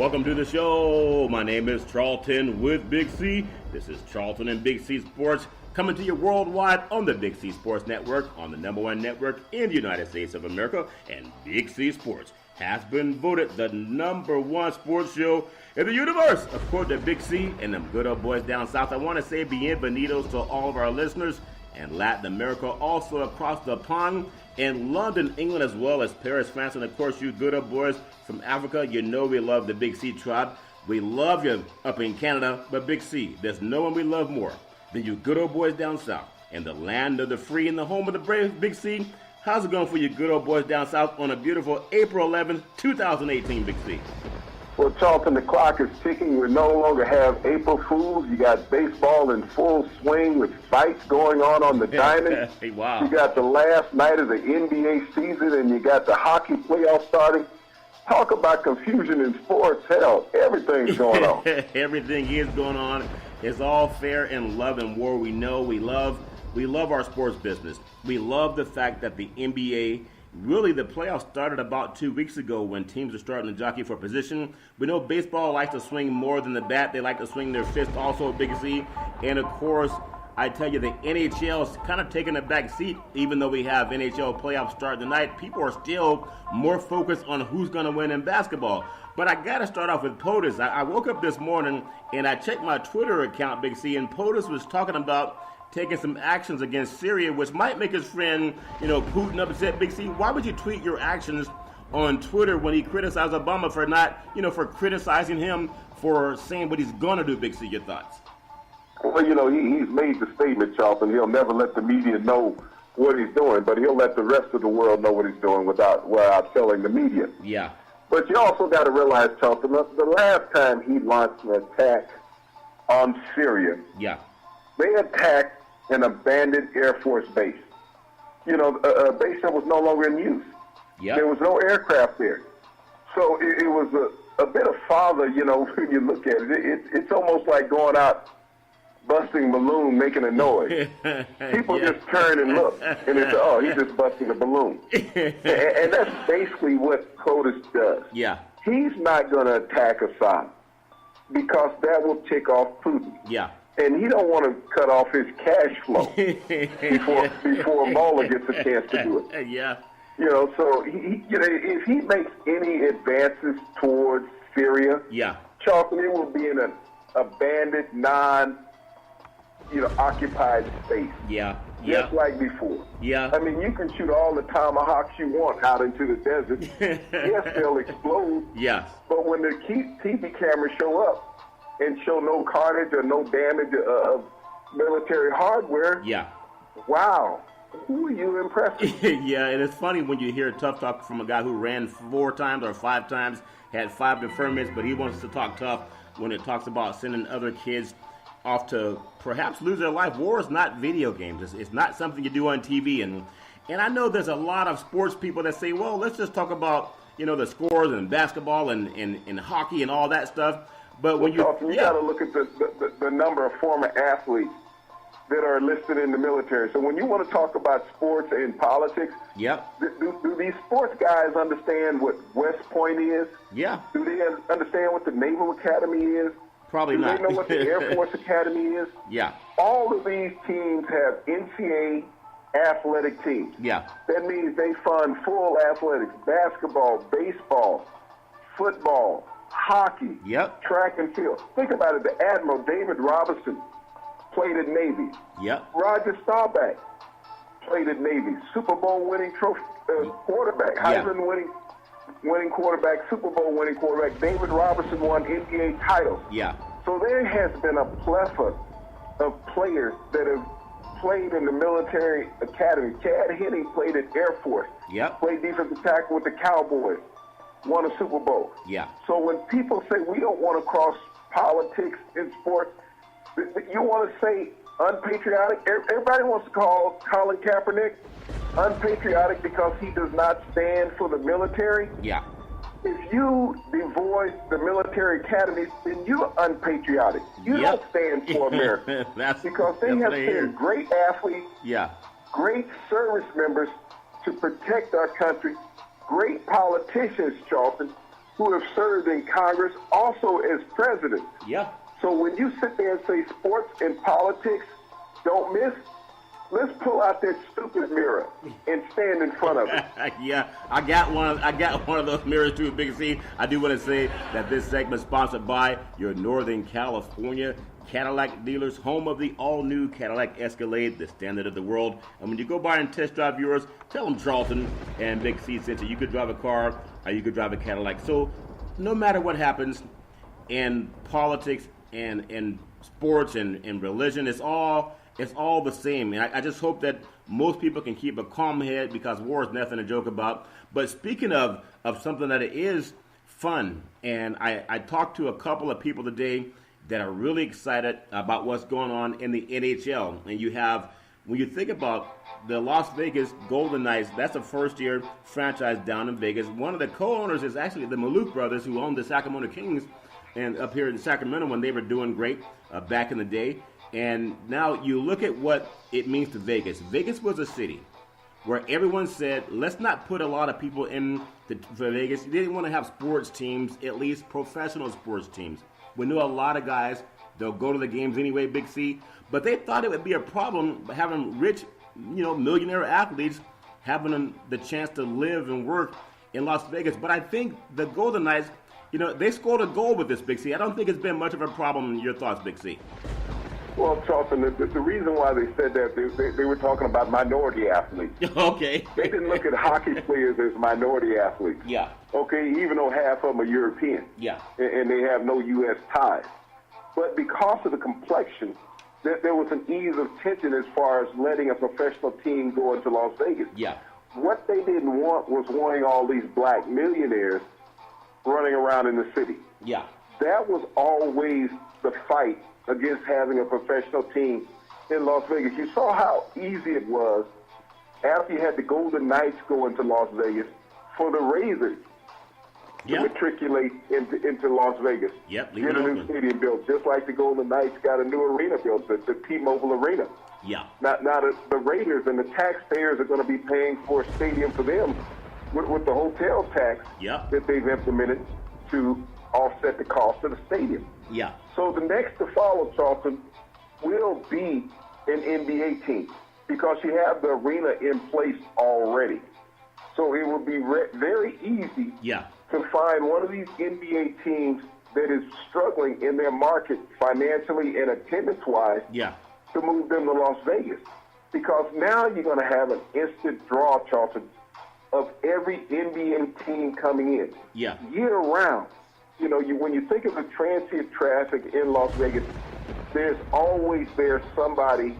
Welcome to the show. My name is Charlton with Big C. This is Charlton and Big C Sports coming to you worldwide on the Big C Sports Network, on the #1 network in the United States of America. And Big C Sports has been voted the #1 sports show in the universe, according to Big C and them good old boys down south. I want to say bienvenidos to all of our listeners in Latin America, also across the pond, in London, England, as well as Paris, France, and of course you good old boys from Africa. You know we love the Big C tribe. We love you up in Canada, but Big C, there's no one we love more than you good old boys down south in the land of the free and the home of the brave. Big C, how's it going for you good old boys down south on a beautiful April 11th, 2018, Big C? Well, Charlton, the clock is ticking. We no longer have April Fools. You got baseball in full swing with fights going on the diamond. Hey, wow. You got the last night of the NBA season, and you got the hockey playoffs starting. Talk about confusion in sports. Hell, everything's going on. Everything is going on. It's all fair in love and war. We know we love our sports business. We love the fact that the NBA, really, the playoffs started about 2 weeks ago when teams are starting to jockey for position. We know baseball likes to swing more than the bat. They like to swing their fist also, Big C. And, of course, I tell you, the NHL's kind of taking a back seat. Even though we have NHL playoffs starting tonight, people are still more focused on who's going to win in basketball. But I got to start off with POTUS. I woke up this morning and I checked my Twitter account, Big C, and POTUS was talking about taking some actions against Syria, which might make his friend, Putin upset. Big C, why would you tweet your actions on Twitter when he criticized Obama for not, for criticizing him for saying what he's going to do, Big C? Your thoughts? Well, he's made the statement, Charlton. He'll never let the media know what he's doing, but he'll let the rest of the world know what he's doing without telling the media. Yeah. But you also got to realize, Charlton, the last time he launched an attack on Syria, yeah, they attacked an abandoned Air Force base. A base that was no longer in use. Yep. There was no aircraft there. So it was a bit of father, when you look at it. It's almost like going out, busting a balloon, making a noise. People just turn and look, and it's, he's just busting a balloon. and that's basically what POTUS does. Yeah. He's not going to attack Assad because that will tick off Putin. Yeah. And he don't want to cut off his cash flow before Mueller gets a chance to do it. Yeah. So if he makes any advances towards Syria, yeah, Charlton, it will be in an abandoned, occupied space. Yeah. Just like before. Yeah. I mean, you can shoot all the tomahawks you want out into the desert. Yes, they'll explode. Yeah. But when the TV cameras show up and show no carnage or no damage of military hardware, yeah, wow, who are you impressing? Yeah, and it's funny when you hear tough talk from a guy who ran 4 times or 5 times, had 5 deferments, but he wants to talk tough when it talks about sending other kids off to perhaps lose their life. War is not video games. It's not something you do on TV. And I know there's a lot of sports people that say, well, let's just talk about, the scores and basketball and hockey and all that stuff. But when you got to look at the number of former athletes that are listed in the military. So when you want to talk about sports and politics, yep, do these sports guys understand what West Point is? Yeah. Do they understand what the Naval Academy is? Probably not. Do they know what the Air Force Academy is? Yeah. All of these teams have NCAA athletic teams. Yeah. That means they fund full athletics, basketball, baseball, football, hockey, yep, track and field. Think about it. The Admiral David Robinson played at Navy. Yep. Roger Staubach played at Navy. Super Bowl winning quarterback, Heisman winning quarterback, Super Bowl winning quarterback. David Robinson won NBA titles. Yeah. So there has been a plethora of players that have played in the military academy. Chad Henne played at Air Force. Yep. Played defensive tackle with the Cowboys. Won a Super Bowl. Yeah. So when people say we don't want to cross politics in sports, you want to say unpatriotic? Everybody wants to call Colin Kaepernick unpatriotic because he does not stand for the military. Yeah. If you divorce the military academies, then you're unpatriotic. You don't stand for America. Because they have sent great athletes, great service members to protect our country, great politicians, Charlton, who have served in Congress, also as president. Yeah. So when you sit there and say sports and politics don't miss, let's pull out that stupid mirror and stand in front of it. Yeah, I got one of those mirrors too, Big C. I do want to say that this segment is sponsored by your Northern California Cadillac dealers, home of the all-new Cadillac Escalade, the standard of the world. And when you go by and test drive yours, tell them Charlton and Big C said you could drive a car or you could drive a Cadillac. So no matter what happens in politics and in sports and in religion, it's all the same. And I just hope that most people can keep a calm head, because war is nothing to joke about. But speaking of something that is fun, and I talked to a couple of people today that are really excited about what's going on in the NHL. And you have, when you think about the Las Vegas Golden Knights, that's a first-year franchise down in Vegas. One of the co-owners is actually the Maluk brothers, who owned the Sacramento Kings and up here in Sacramento when they were doing great back in the day. And now you look at what it means to Vegas. Vegas was a city where everyone said, let's not put a lot of people in for Vegas. They didn't want to have sports teams, at least professional sports teams. We knew a lot of guys, they'll go to the games anyway, Big C, but they thought it would be a problem having rich, millionaire athletes having the chance to live and work in Las Vegas. But I think the Golden Knights, they scored a goal with this, Big C. I don't think it's been much of a problem. Your thoughts, Big C? Well, Charlton, the reason why they said that, they were talking about minority athletes. Okay. They didn't look at hockey players as minority athletes. Yeah. Okay, even though half of them are European. Yeah. And they have no U.S. ties. But because of the complexion, there was an ease of tension as far as letting a professional team go into Las Vegas. Yeah. What they didn't want was wanting all these black millionaires running around in the city. Yeah. That was always the fight against having a professional team in Las Vegas. You saw how easy it was after you had the Golden Knights go into Las Vegas for the Razors to matriculate into Las Vegas. Yep, get a new stadium built, just like the Golden Knights got a new arena built, the T-Mobile Arena. Yeah. Now the Raiders and the taxpayers are going to be paying for a stadium for them with the hotel tax that they've implemented to offset the cost of the stadium. Yeah. So the next to follow, Charlton, will be an NBA team, because you have the arena in place already. So it will be very easy to find one of these NBA teams that is struggling in their market financially and attendance-wise to move them to Las Vegas. Because now you're going to have an instant draw, Charlton, of every NBA team coming in year-round. When you think of the transient traffic in Las Vegas, there's always somebody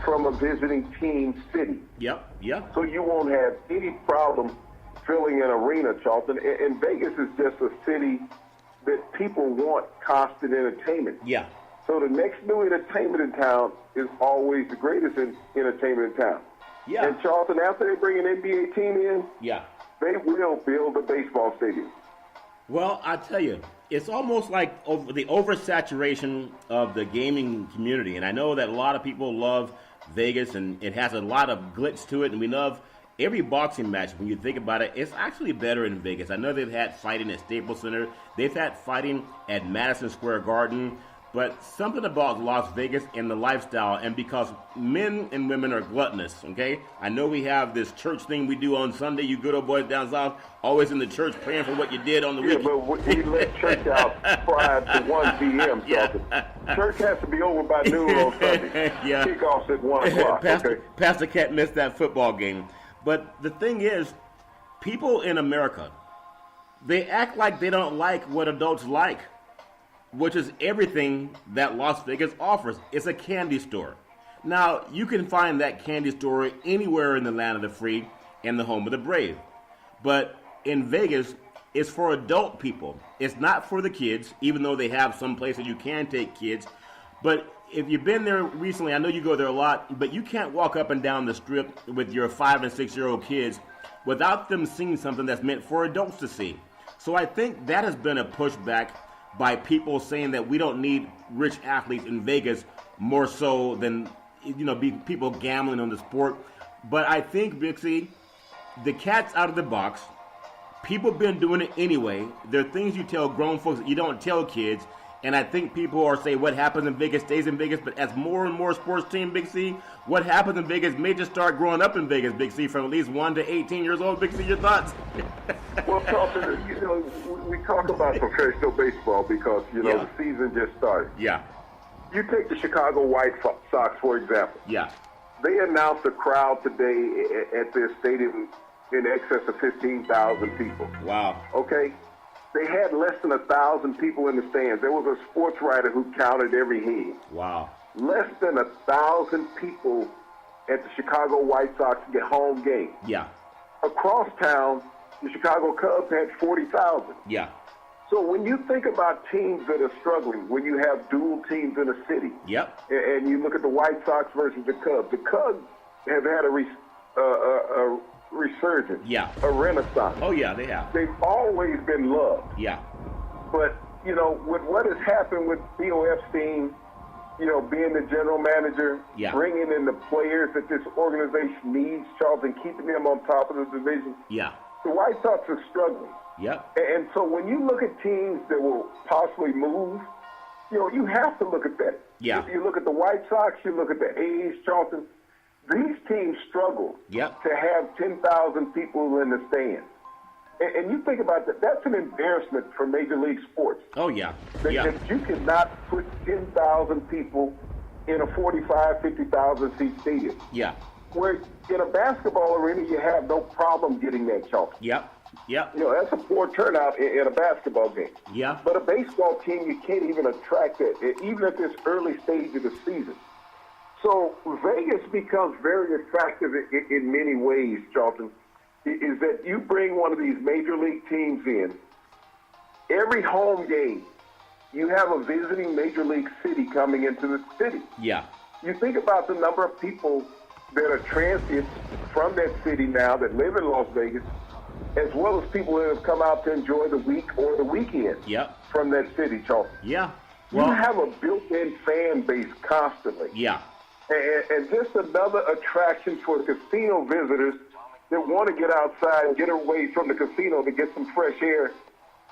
from a visiting team city. Yep. So you won't have any problem filling an arena, Charlton. And Vegas is just a city that people want constant entertainment. Yeah. So the next new entertainment in town is always the greatest entertainment in town. Yeah. And Charlton, after they bring an NBA team in, they will build a baseball stadium. Well, I tell you, it's almost like the oversaturation of the gaming community. And I know that a lot of people love Vegas, and it has a lot of glitz to it, and we love every boxing match. When you think about it, it's actually better in Vegas. I know they've had fighting at Staples Center. They've had fighting at Madison Square Garden. But something about Las Vegas and the lifestyle, and because men and women are gluttonous, okay? I know we have this church thing we do on Sunday. You good old boys down south, always in the church praying for what you did on the weekend. Yeah, but we let church out prior to 1 p.m. Church has to be over by noon on Sunday. Kickoff's at 1 o'clock. Pastor can't miss that football game. But the thing is, people in America, they act like they don't like what adults like, which is everything that Las Vegas offers. It's a candy store. Now, you can find that candy store anywhere in the land of the free and the home of the brave. But in Vegas, it's for adult people. It's not for the kids, even though they have some places you can take kids. But if you've been there recently, I know you go there a lot, but you can't walk up and down the strip with your 5- and 6-year-old kids without them seeing something that's meant for adults to see. So I think that has been a pushback by people saying that we don't need rich athletes in Vegas more so than, people gambling on the sport. But I think, Bixie, the cat's out of the box. people have been doing it anyway. There are things you tell grown folks that you don't tell kids. And I think people are saying what happens in Vegas stays in Vegas. But as more and more sports team, Big C, what happens in Vegas may just start growing up in Vegas, Big C, from at least 1 to 18 years old. Big C, your thoughts? Well, Charlton, we talk about professional baseball because, the season just started. Yeah. You take the Chicago White Sox, for example. Yeah. They announced a crowd today at their stadium in excess of 15,000 people. Wow. Okay? They had less than 1,000 people in the stands. There was a sports writer who counted every head. Wow. Less than 1,000 people at the Chicago White Sox home game. Yeah. Across town, the Chicago Cubs had 40,000. Yeah. So when you think about teams that are struggling, when you have dual teams in a city, Yep. and you look at the White Sox versus the Cubs have had a resurgence, a renaissance. Oh, yeah, they have. They've always been loved. Yeah. But, with what has happened with Theo Epstein, being the general manager, bringing in the players that this organization needs, Charlton, keeping them on top of the division, Yeah. the White Sox are struggling. Yep. And so when you look at teams that will possibly move, you have to look at that. Yeah. If you look at the White Sox, you look at the A's, Charlton, these teams struggle to have 10,000 people in the stands. And you think about that, that's an embarrassment for Major League Sports. Oh, yeah. That you cannot put 10,000 people in a 50,000 seat stadium. Yeah. Where in a basketball arena, you have no problem getting that, Charlton. Yep. Yep. That's a poor turnout in a basketball game. Yeah. But a baseball team, you can't even attract that, even at this early stage of the season. So Vegas becomes very attractive in many ways, Charlton, is that you bring one of these major league teams in. Every home game, you have a visiting major league city coming into the city. Yeah. You think about the number of people that are transients from that city now that live in Las Vegas, as well as people that have come out to enjoy the week or the weekend from that city, Charlton. Yeah. Well, you have a built-in fan base constantly. Yeah. And just another attraction for casino visitors that want to get outside and get away from the casino to get some fresh air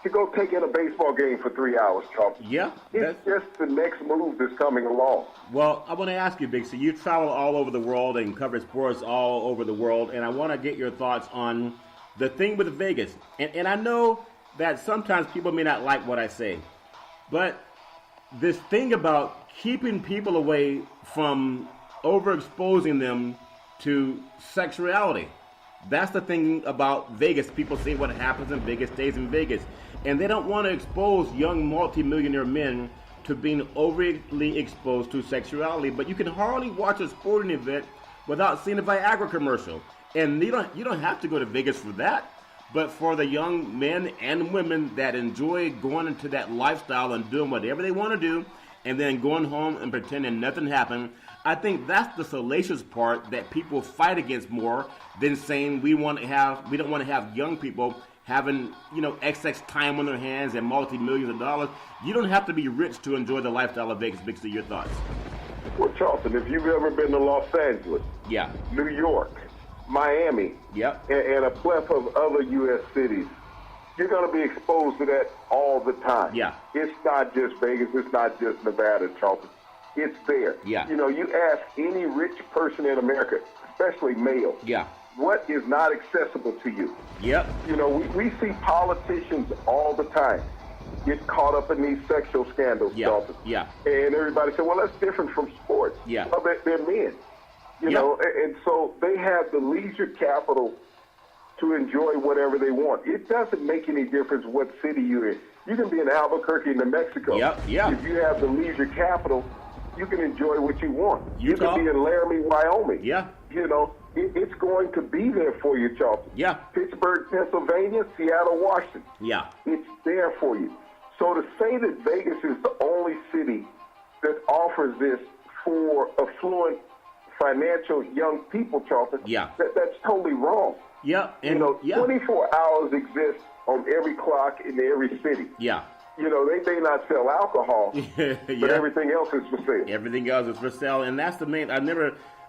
to go take in a baseball game for 3 hours, Charlton. Yeah. It's just the next move that's coming along. Well, I want to ask you, Big C, you travel all over the world and cover sports all over the world, and I want to get your thoughts on the thing with Vegas. And I know that sometimes people may not like what I say, but this thing about keeping people away from overexposing them to sexuality. That's the thing about Vegas. People say what happens in Vegas stays in Vegas. And they don't want to expose young multimillionaire men to being overly exposed to sexuality. But you can hardly watch a sporting event without seeing a Viagra commercial. And you don't have to go to Vegas for that. But for the young men and women that enjoy going into that lifestyle and doing whatever they want to do, and then going home and pretending nothing happened, I think that's the salacious part that people fight against more than saying we don't want to have young people having, XX time on their hands and multi-millions of dollars. You don't have to be rich to enjoy the lifestyle of Vegas. Big C, your thoughts? Well, Charlton, if you've ever been to Los Angeles, New York, Miami, and a plethora of other U.S. cities, you're going to be exposed to that all the time. Yeah. It's not just Vegas. It's not just Nevada, Charlton. It's there. Yeah. You ask any rich person in America, especially male, what is not accessible to you? Yep. We see politicians all the time get caught up in these sexual scandals, Charlton. Yeah. And everybody said, well, that's different from sports. Yeah. Well, they're men. And so they have the leisure capital to enjoy whatever they want. It doesn't make any difference what city you're in. You can be in Albuquerque, New Mexico. If you have the leisure capital, you can enjoy what you want. You can be in Laramie, Wyoming. It's going to be there for you, Charlton. Pittsburgh, Pennsylvania, Seattle, Washington. It's there for you. So to say that Vegas is the only city that offers this for affluent, financial young people, Charlton, that's totally wrong. And 24 hours exist on every clock in every city. They may not sell alcohol, but everything else is for sale. Everything else is for sale, and that's the main.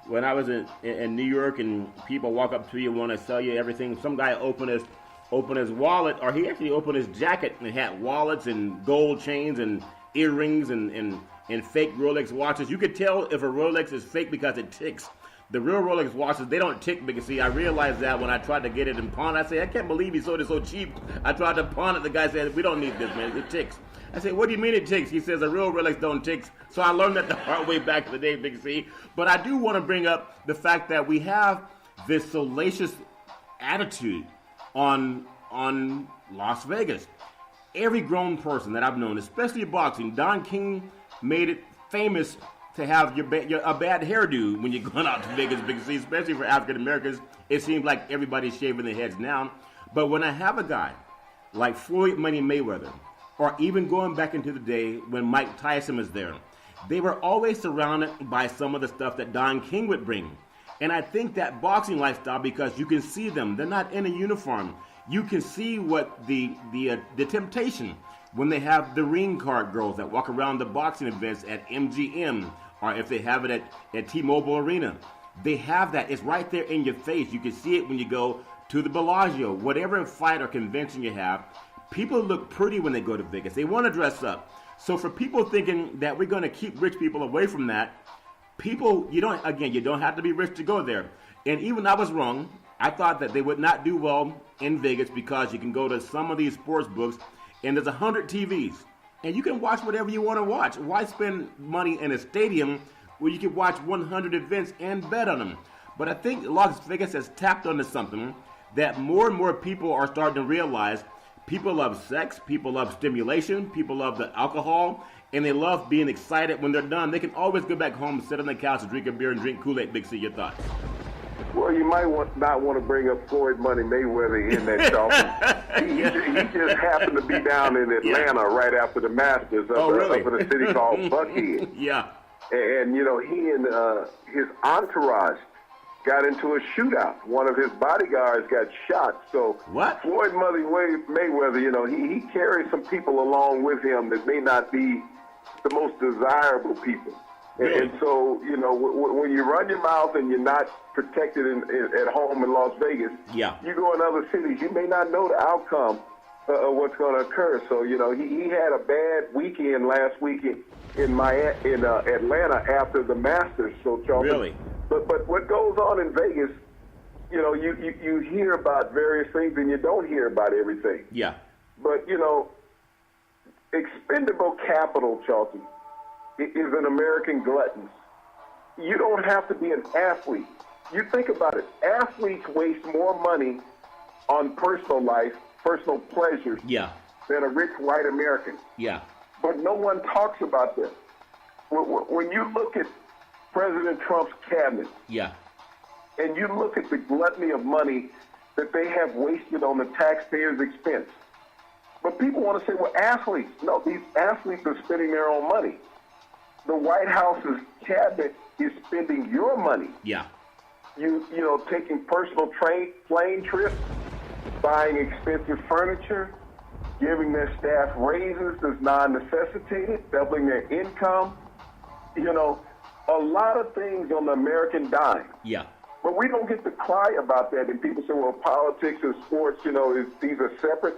When I was in New York, and people walk up to you and want to sell you everything. Some guy opened opened his wallet, or he actually opened his jacket and had wallets and gold chains and earrings and fake Rolex watches. You could tell if a Rolex is fake because it ticks. The real Rolex watches, they don't tick, because see, I realized that when I tried to get it in pawn. I said, I can't believe he sold it so cheap. I tried to pawn it. The guy said, we don't need this, man. It ticks. I said, what do you mean it ticks? He says, a real Rolex don't tick. So I learned that the hard way back in the day, Big C. But I do want to bring up the fact that we have this salacious attitude on Las Vegas. Every grown person that I've known, especially boxing, Don King made it famous to have a bad hairdo when you're going out to Vegas, Big C, especially for African Americans. It seems like everybody's shaving their heads now. But when I have a guy like Floyd Money Mayweather, or even going back into the day when Mike Tyson was there, they were always surrounded by some of the stuff that Don King would bring. And I think that boxing lifestyle, because you can see them, they're not in a uniform. You can see what the temptation when they have the ring card girls that walk around the boxing events at MGM, or if they have it at T-Mobile Arena. They have that. It's right there in your face. You can see it when you go to the Bellagio. Whatever fight or convention you have, people look pretty when they go to Vegas. They want to dress up. So for people thinking that we're going to keep rich people away from that, people, you don't have to be rich to go there. And even I was wrong. I thought that they would not do well in Vegas because you can go to some of these sports books and there's 100 TVs. And you can watch whatever you want to watch. Why spend money in a stadium where you can watch 100 events and bet on them? But I think Las Vegas has tapped onto something that more and more people are starting to realize. People love sex, people love stimulation, people love the alcohol, and they love being excited when they're done. They can always go back home, sit on the couch, and drink a beer and drink Kool-Aid. Big C, your thoughts? Well, you might not want to bring up Floyd Money Mayweather in that, Charlton. He just happened to be down in Atlanta right after the Masters up in a city called Buckhead. Yeah. And, he and his entourage got into a shootout. One of his bodyguards got shot. So what? Floyd Money Mayweather, he carries some people along with him that may not be the most desirable people. Really? And so, when you run your mouth and you're not protected at home in Las Vegas, you go in other cities, you may not know the outcome of what's going to occur. So, he had a bad weekend last weekend in Atlanta after the Masters. So, Charlton, really? But what goes on in Vegas, you hear about various things and you don't hear about everything. Yeah. But, expendable capital, Charlton, is an American glutton. You don't have to be an athlete. You think about it. Athletes waste more money on personal life, personal pleasures, than a rich white American. Yeah. But no one talks about this. When you look at President Trump's cabinet, and you look at the gluttony of money that they have wasted on the taxpayers' expense. But people want to say, well, athletes. No, these athletes are spending their own money. The White House's cabinet is spending your money. Yeah. Taking personal plane trips, buying expensive furniture, giving their staff raises that's non-necessitated, doubling their income. A lot of things on the American dime. Yeah. But we don't get to cry about that. And people say, well, politics and sports, these are separate.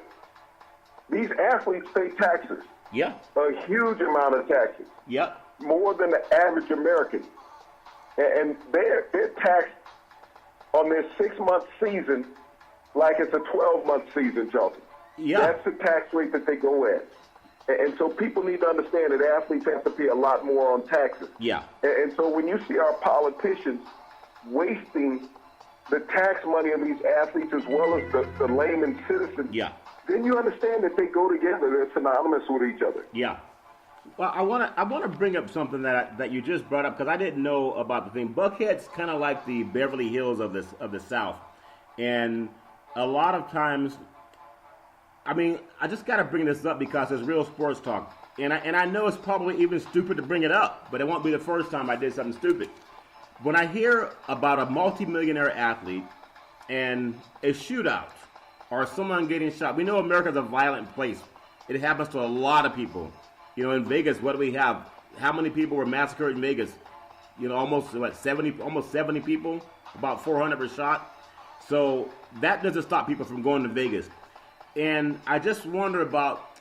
These athletes pay taxes. Yeah. A huge amount of taxes. Yep. More than the average American. And they're taxed on their 6-month season like it's a 12-month season, Charlton. Yeah. That's the tax rate that they go at. And so people need to understand that athletes have to pay a lot more on taxes. Yeah. And so when you see our politicians wasting the tax money of these athletes as well as the layman citizen, then you understand that they go together. They're synonymous with each other. Yeah. Well, I want to bring up something that you just brought up because I didn't know about the thing. Buckhead's kind of like the Beverly Hills of the South, and a lot of times, I just got to bring this up because it's real sports talk, and I know it's probably even stupid to bring it up, but it won't be the first time I did something stupid. When I hear about a multimillionaire athlete and a shootout or someone getting shot, we know America's a violent place. It happens to a lot of people. In Vegas, what do we have? How many people were massacred in Vegas? Almost 70 people. About 400 were shot. So that doesn't stop people from going to Vegas. And I just wonder about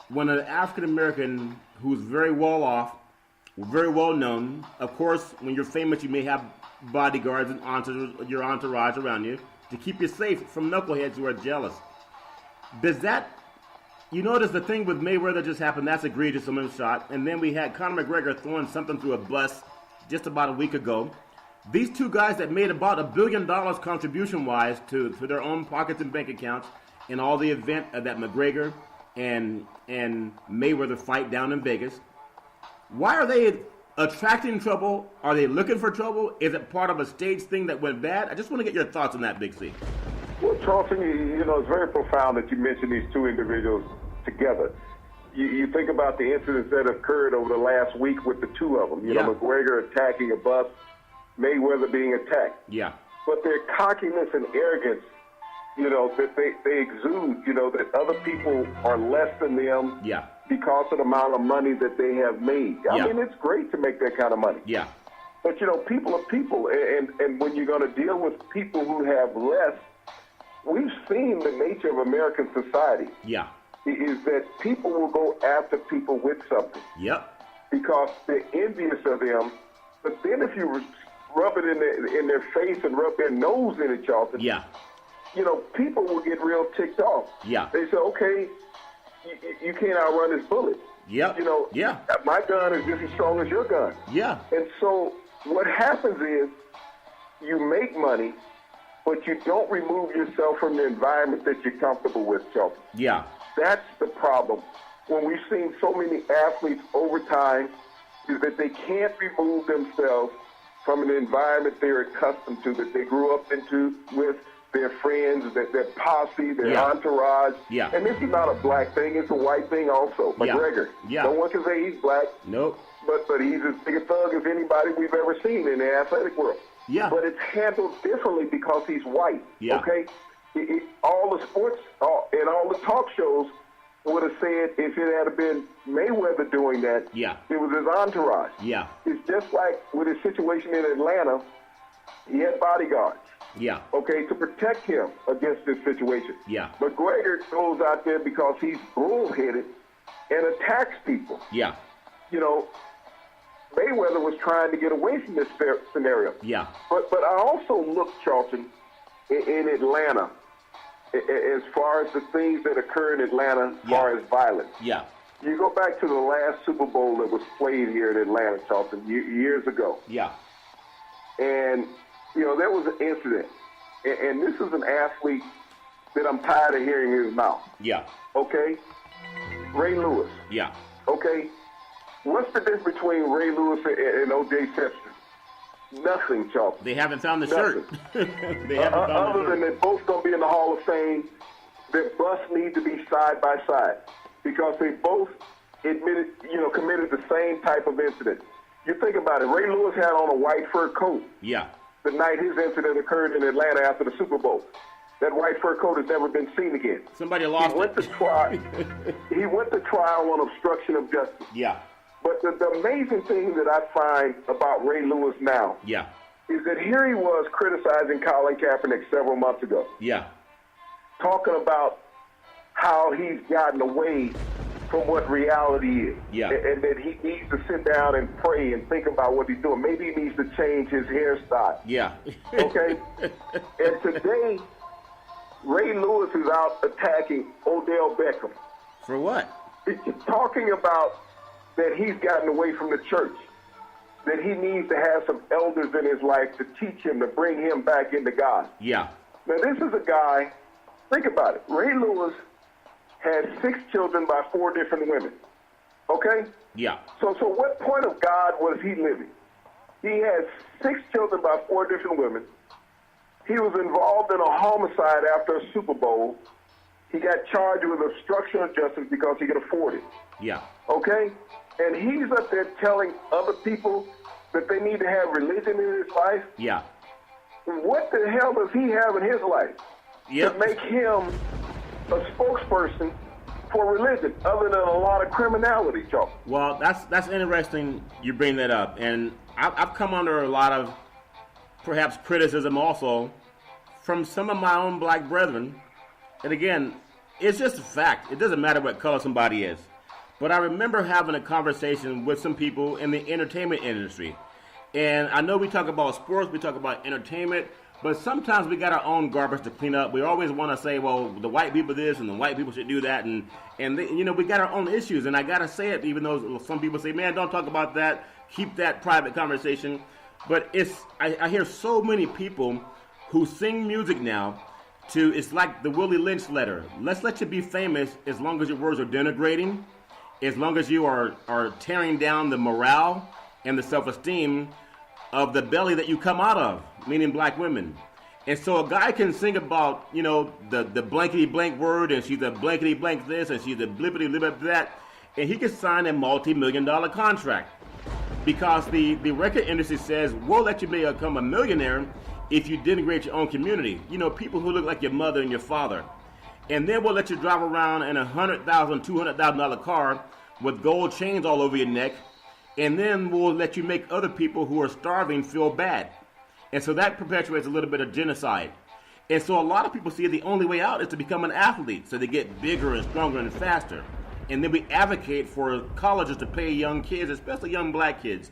when an African American who's very well off, very well known. Of course, when you're famous, you may have bodyguards and your entourage around you to keep you safe from knuckleheads who are jealous. Does that, you notice the thing with Mayweather just happened, that's egregious, someone shot. And then we had Conor McGregor throwing something through a bus just about a week ago. These two guys that made about $1 billion contribution-wise to their own pockets and bank accounts in all the event of that McGregor and Mayweather fight down in Vegas. Why are they attracting trouble? Are they looking for trouble? Is it part of a stage thing that went bad? I just want to get your thoughts on that, Big C. Well, Charleston, you know, it's very profound that you mentioned these two individuals together. You think about the incidents that occurred over the last week with the two of them. You know, McGregor attacking a bus, Mayweather being attacked. Yeah. But their cockiness and arrogance, you know, that they exude, you know, that other people are less than them because of the amount of money that they have made. I mean, it's great to make that kind of money. Yeah. But, you know, people are people. And when you're going to deal with people who have less, we've seen the nature of American society. Yeah. Is that people will go after people with something. Yep. Because they're envious of them. But then if you rub it in their face and rub their nose in it, Charlton, you know, people will get real ticked off. Yeah. They say, okay, you can't outrun this bullet. Yep. You know, my gun is just as strong as your gun. Yeah. And so what happens is you make money, but you don't remove yourself from the environment that you're comfortable with, Charlton. Yeah. That's the problem. When we've seen so many athletes over time, is that they can't remove themselves from an environment they're accustomed to, that they grew up into with their friends, their posse, their entourage. Yeah. And this is not a black thing, it's a white thing also. McGregor. No one can say he's black. Nope. But he's as big a thug as anybody we've ever seen in the athletic world. Yeah. But it's handled differently because he's white. Yeah. Okay? All the sports and all the talk shows would have said if it had been Mayweather doing that, it was his entourage. Yeah. It's just like with his situation in Atlanta, he had bodyguards. Yeah. Okay, to protect him against this situation. Yeah. McGregor goes out there because he's bullheaded and attacks people. Yeah. You know, Mayweather was trying to get away from this scenario. Yeah. But I also look, Charlton, in Atlanta, as far as the things that occur in Atlanta, as far as violence. Yeah. You go back to the last Super Bowl that was played here in Atlanta, Charlton, years ago. Yeah. And, you know, there was an incident. And this is an athlete that I'm tired of hearing his mouth. Yeah. Okay? Ray Lewis. Yeah. Okay? What's the difference between Ray Lewis and O.J. Simpson? Nothing, Charlton. They haven't found the shirt. They haven't found other the shirt. than they're both going to be in the Hall of Fame, their busts need to be side by side because they both committed the same type of incident. You think about it. Ray Lewis had on a white fur coat. Yeah. The night his incident occurred in Atlanta after the Super Bowl. That white fur coat has never been seen again. Somebody lost he went to trial. He went to trial on obstruction of justice. Yeah. But the amazing thing that I find about Ray Lewis now is that here he was criticizing Colin Kaepernick several months ago. Yeah. Talking about how he's gotten away from what reality is. Yeah. And that he needs to sit down and pray and think about what he's doing. Maybe he needs to change his hairstyle. Yeah. Okay? And today, Ray Lewis is out attacking Odell Beckham. For what? He's talking about that he's gotten away from the church, that he needs to have some elders in his life to teach him, to bring him back into God. Yeah. Now, this is a guy, think about it. Ray Lewis had 6 children by 4 different women. Okay? Yeah. So what point of God was he living? He had 6 children by 4 different women. He was involved in a homicide after a Super Bowl. He got charged with obstruction of justice because he could afford it. Yeah. Okay? And he's up there telling other people that they need to have religion in his life. Yeah. What the hell does he have in his life to make him a spokesperson for religion other than a lot of criminality, Joe? Well, that's interesting you bring that up. And I've come under a lot of perhaps criticism also from some of my own black brethren. And again, It's just a fact. It doesn't matter what color somebody is. But I remember having a conversation with some people in the entertainment industry. And I know we talk about sports, we talk about entertainment, but sometimes we got our own garbage to clean up. We always want to say, well, the white people this and the white people should do that. And they, we got our own issues. And I got to say it, even though some people say, man, don't talk about that. Keep that private conversation. But I hear so many people who sing music now it's like the Willie Lynch letter. Let's let you be famous as long as your words are denigrating, as long as you are tearing down the morale and the self-esteem of the belly that you come out of, meaning black women. And so a guy can sing about, the blankety blank word, and she's a blankety blank this, and she's a blippity blip that, and he can sign a multi-million-dollar contract. Because the record industry says, we'll let you become a millionaire if you denigrate your own community. People who look like your mother and your father. And then we'll let you drive around in a $100,000, $200,000 car with gold chains all over your neck. And then we'll let you make other people who are starving feel bad. And so that perpetuates a little bit of genocide. And so a lot of people see the only way out is to become an athlete, so they get bigger and stronger and faster. And then we advocate for colleges to pay young kids, especially young black kids.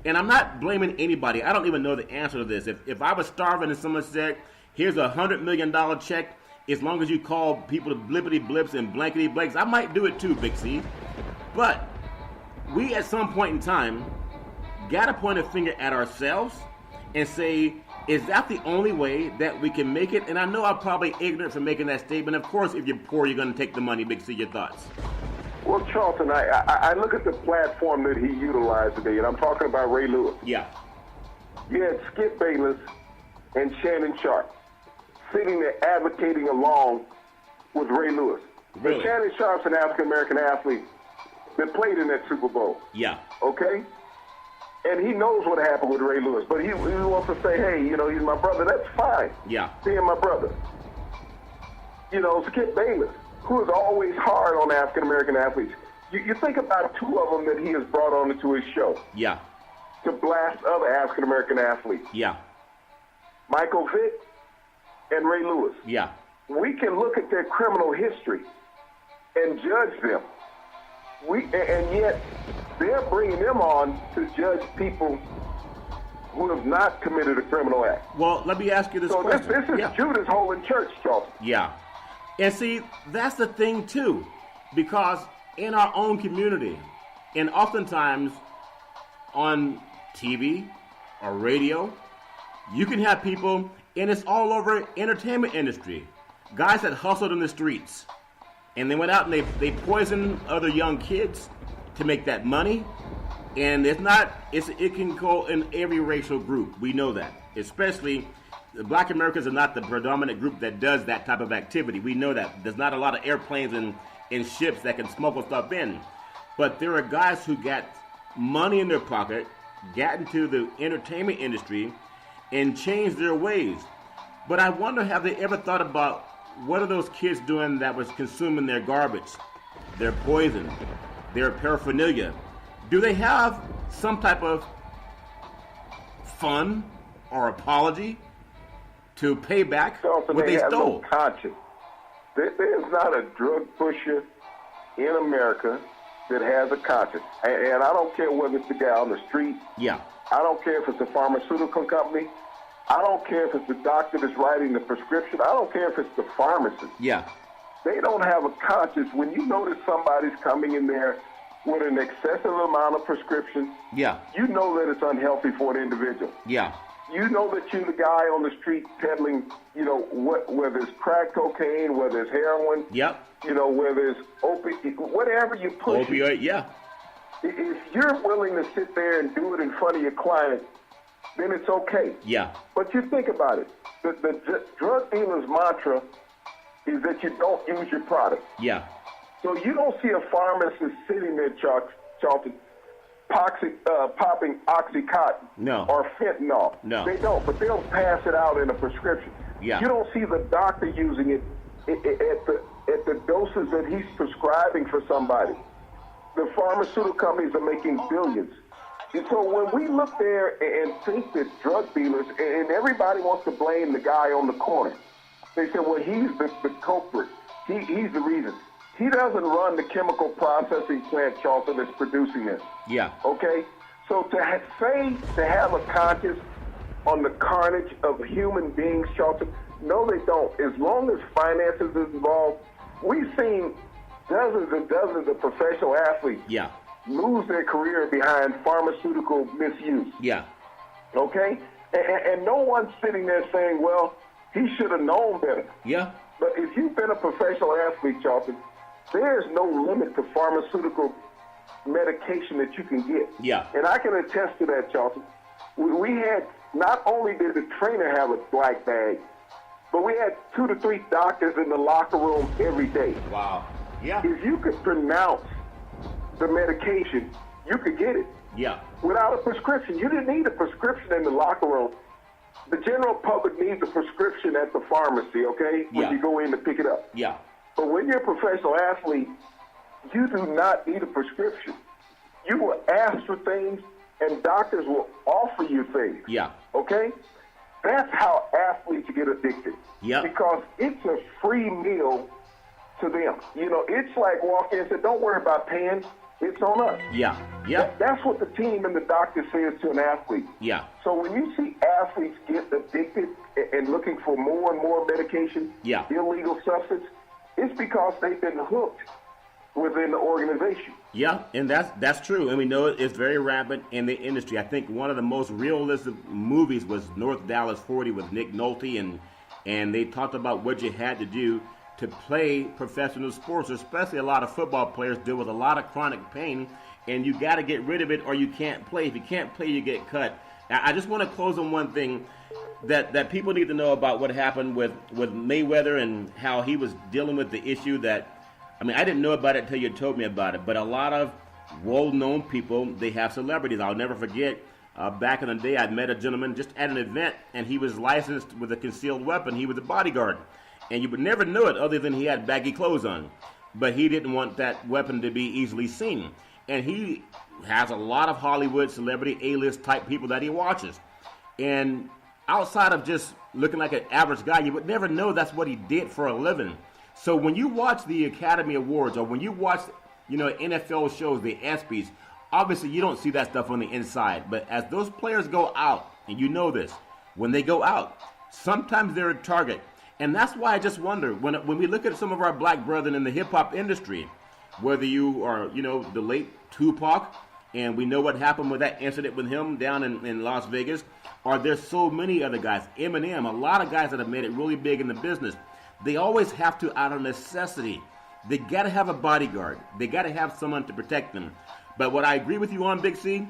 And I'm not blaming anybody. I don't even know the answer to this. If I was starving and someone said, here's a $100 million check, as long as you call people to blippity blips and blankety blanks, I might do it too, Big C. But we at some point in time got to point a finger at ourselves and say, is that the only way that we can make it? And I know I'm probably ignorant for making that statement. Of course, if you're poor, you're going to take the money. Big C, your thoughts? Well, Charlton, I look at the platform that he utilized today, and I'm talking about Ray Lewis. Yeah. You had Skip Bayless and Shannon Sharpe sitting there advocating along with Ray Lewis. Really? But Shannon Sharpe's an African-American athlete that played in that Super Bowl. Yeah. Okay? And he knows what happened with Ray Lewis. But he wants to say, hey, he's my brother. That's fine. Yeah. Being my brother. Skip Bayless, who is always hard on African-American athletes. You think about two of them that he has brought on into his show. Yeah. To blast other African-American athletes. Yeah. Michael Vick and Ray Lewis. Yeah. We can look at their criminal history and judge them. And yet they're bringing them on to judge people who have not committed a criminal act. Well, let me ask you this question. So this is Judas holding church, Charles. Yeah. And see, that's the thing, too, because in our own community, and oftentimes on TV or radio, you can have people, and it's all over entertainment industry, guys that hustled in the streets, and they went out and they poisoned other young kids to make that money. And it can go in every racial group. We know that. Especially, the black Americans are not the predominant group that does that type of activity. We know that. There's not a lot of airplanes and ships that can smuggle stuff in. But there are guys who got money in their pocket, got into the entertainment industry, and changed their ways. But I wonder, have they ever thought about what are those kids doing that was consuming their garbage, their poison, their paraphernalia? Do they have some type of fun or apology to pay back what they stole? No conscience. There's not a drug pusher in America that has a conscience. And I don't care whether it's the guy on the street. Yeah. I don't care if it's a pharmaceutical company. I don't care if it's the doctor that's writing the prescription. I don't care if it's the pharmacist. Yeah. They don't have a conscience. When you notice somebody's coming in there with an excessive amount of prescriptions, yeah, you know that it's unhealthy for an individual. Yeah. You know that you're the guy on the street peddling, whether it's crack cocaine, whether it's heroin, yep, whether it's opiate, whatever you push. Opioid, yeah. If you're willing to sit there and do it in front of your client, then it's okay. Yeah. But you think about it. The drug dealer's mantra is that you don't use your product. Yeah. So you don't see a pharmacist sitting there, Charlton, popping Oxycontin or fentanyl. No. They don't, but they'll pass it out in a prescription. Yeah. You don't see the doctor using it at the doses that he's prescribing for somebody. The pharmaceutical companies are making billions. And so when we look there and think that drug dealers, and everybody wants to blame the guy on the corner, they say, well, he's the culprit. He's the reason. He doesn't run the chemical processing plant, Charlton, that's producing this. Yeah. Okay? So to have a conscience on the carnage of human beings, Charlton, no, they don't. As long as finances is involved, we've seen dozens and dozens of professional athletes Yeah. lose their career behind pharmaceutical misuse. Yeah. Okay? And no one's sitting there saying, well, he should have known better. Yeah. But if you've been a professional athlete, Charlton, there's no limit to pharmaceutical medication that you can get. Yeah. And I can attest to that, Charlton. We had, not only did the trainer have a black bag, but we had 2 to 3 doctors in the locker room every day. Wow. Yeah. If you could pronounce the medication, you could get it. Yeah. Without a prescription. You didn't need a prescription in the locker room. The general public needs a prescription at the pharmacy, okay, when Yeah. you go in to pick it up. Yeah. But when you're a professional athlete, you do not need a prescription. You will ask for things, and doctors will offer you things. Yeah. Okay? That's how athletes get addicted. Yep. Because it's a free meal to them. You know, it's like walking and saying, don't worry about paying. It's on us. Yeah. Yeah. That's what the team and the doctor says to an athlete. Yeah. So when you see athletes get addicted and looking for more and more medication, Yeah. illegal substance, it's because they've been hooked within the organization. Yeah, and that's true, and we know it's very rampant in the industry. I think one of the most realistic movies was North Dallas 40 with Nick Nolte, and they talked about what you had to do to play professional sports, especially a lot of football players deal with a lot of chronic pain, and you got to get rid of it or you can't play. If you can't play, you get cut. I just want to close on one thing that people need to know about what happened with Mayweather and how he was dealing with the issue that, I mean, I didn't know about it until you told me about it, but a lot of well-known people, they have celebrities. I'll never forget, back in the day, I met a gentleman just at an event, and he was licensed with a concealed weapon. He was a bodyguard, and you would never know it other than he had baggy clothes on. But he didn't want that weapon to be easily seen. And he has a lot of Hollywood celebrity A-list type people that he watches. And outside of just looking like an average guy, you would never know that's what he did for a living. So when you watch the Academy Awards or when you watch, NFL shows, the ESPYs, obviously you don't see that stuff on the inside. But as those players go out, and you know this, when they go out, sometimes they're a target. And that's why I just wonder, when we look at some of our black brethren in the hip-hop industry, whether you are, the late Tupac, and we know what happened with that incident with him down in Las Vegas, or there's so many other guys, Eminem, a lot of guys that have made it really big in the business. They always have to, out of necessity, they got to have a bodyguard. They got to have someone to protect them. But what I agree with you on, Big C,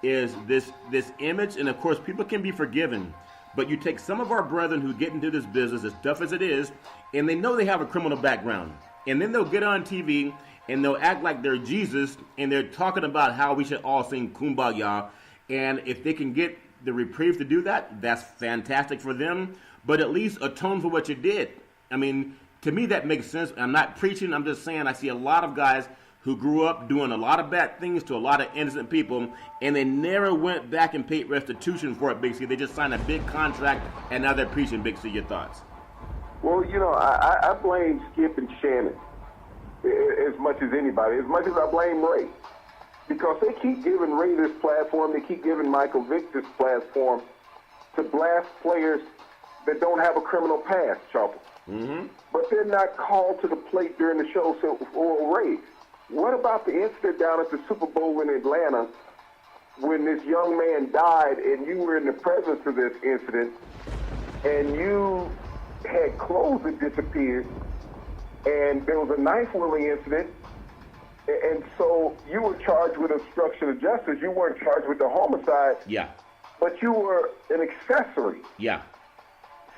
is this image, and of course people can be forgiven, but you take some of our brethren who get into this business, as tough as it is, and they know they have a criminal background, and then they'll get on TV and they'll act like they're Jesus, and they're talking about how we should all sing Kumbaya, and if they can get the reprieve to do that, that's fantastic for them, but at least atone for what you did. I mean, to me that makes sense. I'm not preaching, I'm just saying I see a lot of guys who grew up doing a lot of bad things to a lot of innocent people, and they never went back and paid restitution for it, Big C. They just signed a big contract, and now they're preaching. Big C, your thoughts? Well, I blame Skip and Shannon as much as anybody, as much as I blame Ray. Because they keep giving Ray this platform, they keep giving Michael Vick this platform to blast players that don't have a criminal past, Chopper. Mm-hmm. But they're not called to the plate during the show. So, Ray, what about the incident down at the Super Bowl in Atlanta when this young man died and you were in the presence of this incident and you had clothes that disappeared and there was a knife-wielding incident, and so you were charged with obstruction of justice. You weren't charged with the homicide. Yeah. But you were an accessory. Yeah.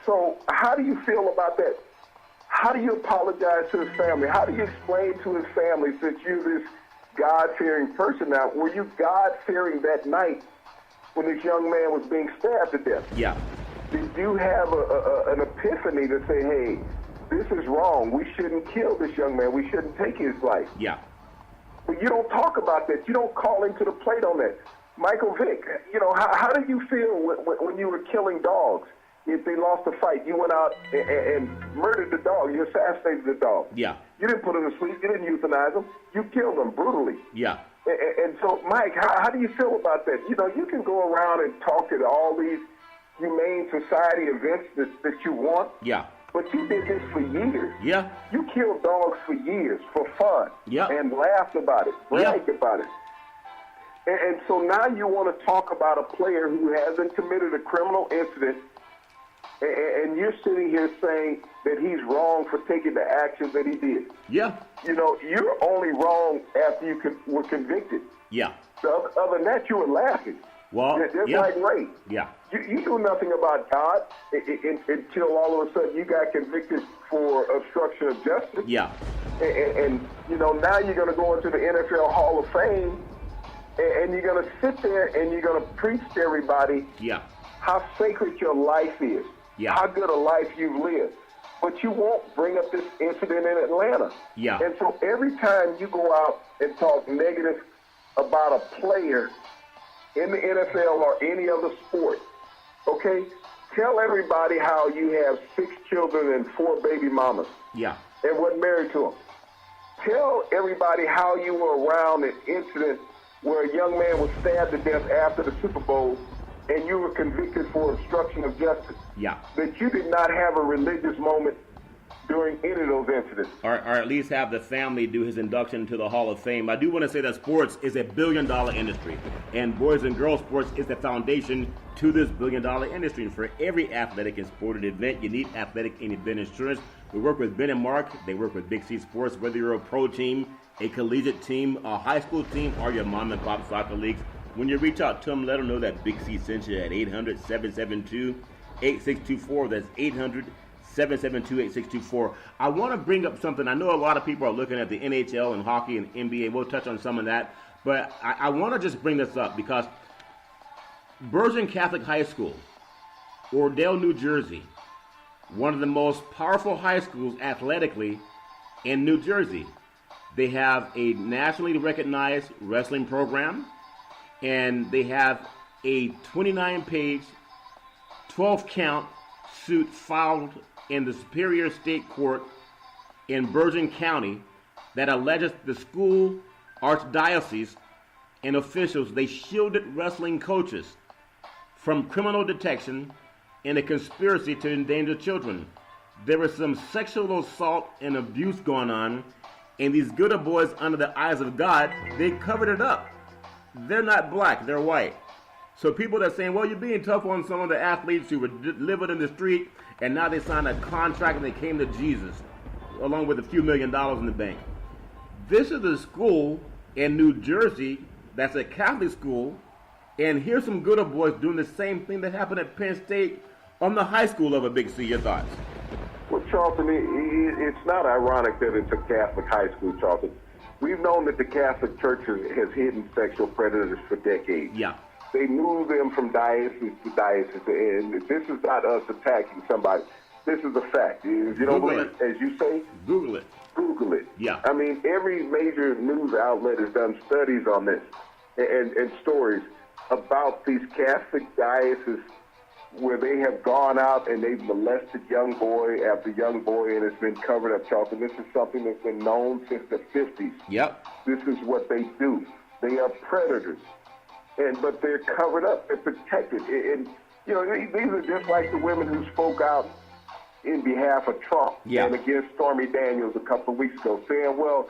So how do you feel about that? How do you apologize to his family? How do you explain to his family, since you're this God-fearing person now, were you God-fearing that night when this young man was being stabbed to death? Yeah. Did you have an epiphany to say, hey, this is wrong. We shouldn't kill this young man. We shouldn't take his life. Yeah. But you don't talk about that. You don't call him to the plate on that. Michael Vick, how did you feel when you were killing dogs? if they lost a fight, you went out and murdered the dog. You assassinated the dog. Yeah. You didn't put him to sleep. You didn't euthanize him. You killed him brutally. Yeah. And so, Mike, how do you feel about that? You know, you can go around and talk at all these humane society events that you want. Yeah. But you did this for years. Yeah. You killed dogs for years for fun. Yeah. And laughed about it, bragged about it. And so now you want to talk about a player who hasn't committed a criminal incident, and you're sitting here saying that he's wrong for taking the action that he did. Yeah. You know, you're only wrong after you were convicted. Yeah. So other than that, you were laughing. Well, just like Ray. Yeah. You knew nothing about God until all of a sudden you got convicted for obstruction of justice. Yeah. And you know, now you're going to go into the NFL Hall of Fame, and you're going to sit there and you're going to preach to everybody how sacred your life is, how good a life you've lived. But you won't bring up this incident in Atlanta. Yeah. And so every time you go out and talk negative about a player in the NFL or any other sport, okay, tell everybody how you have 6 children and 4 baby mamas. Yeah. And wasn't married to them. Tell everybody how you were around an incident where a young man was stabbed to death after the Super Bowl and you were convicted for obstruction of justice. Yeah. That you did not have a religious moment during any of those incidents. Or at least have the family do his induction to the Hall of Fame. I do want to say that sports is a billion-dollar industry, and boys and girls sports is the foundation to this billion-dollar industry. And for every athletic and sporting event, you need athletic and event insurance. We work with Ben and Mark. They work with Big C Sports, whether you're a pro team, a collegiate team, a high school team, or your mom and pop soccer leagues. When you reach out to them, let them know that Big C sent you at 800-772-8624. That's 800-772-8624. I want to bring up something. I know a lot of people are looking at the NHL and hockey and NBA. We'll touch on some of that. But I want to just bring this up because Bergen Catholic High School, Ordell, New Jersey, one of the most powerful high schools athletically in New Jersey. They have a nationally recognized wrestling program, and they have a 29-page, 12-count suit filed in the Superior State Court in Bergen County that alleges the school, archdiocese, and officials, they shielded wrestling coaches from criminal detection and a conspiracy to endanger children. There was some sexual assault and abuse going on, and these good boys, under the eyes of God, they covered it up. They're not black, they're white. So people that are saying, well, you're being tough on some of the athletes who were living in the street, and now they signed a contract and they came to Jesus, along with a few $1 million in the bank. This is a school in New Jersey that's a Catholic school, and here's some good boys doing the same thing that happened at Penn State on the high school level. Big C, your thoughts? Well, Charlton, it's not ironic that it's a Catholic high school, Charlton. We've known that the Catholic Church has hidden sexual predators for decades. Yeah. They move them from diocese to diocese, and this is not us attacking somebody. This is a fact. If you don't believe it, as you say, Google it. Google it. Yeah. I mean, every major news outlet has done studies on this and stories about these Catholic dioceses where they have gone out and they've molested young boy after young boy, and it's been covered up, Charlton. This is something that's been known since the 50s. Yep. This is what they do. They are predators. But they're covered up. They're protected. And, you know, these are just like the women who spoke out in behalf of Trump and against Stormy Daniels a couple of weeks ago, saying, well,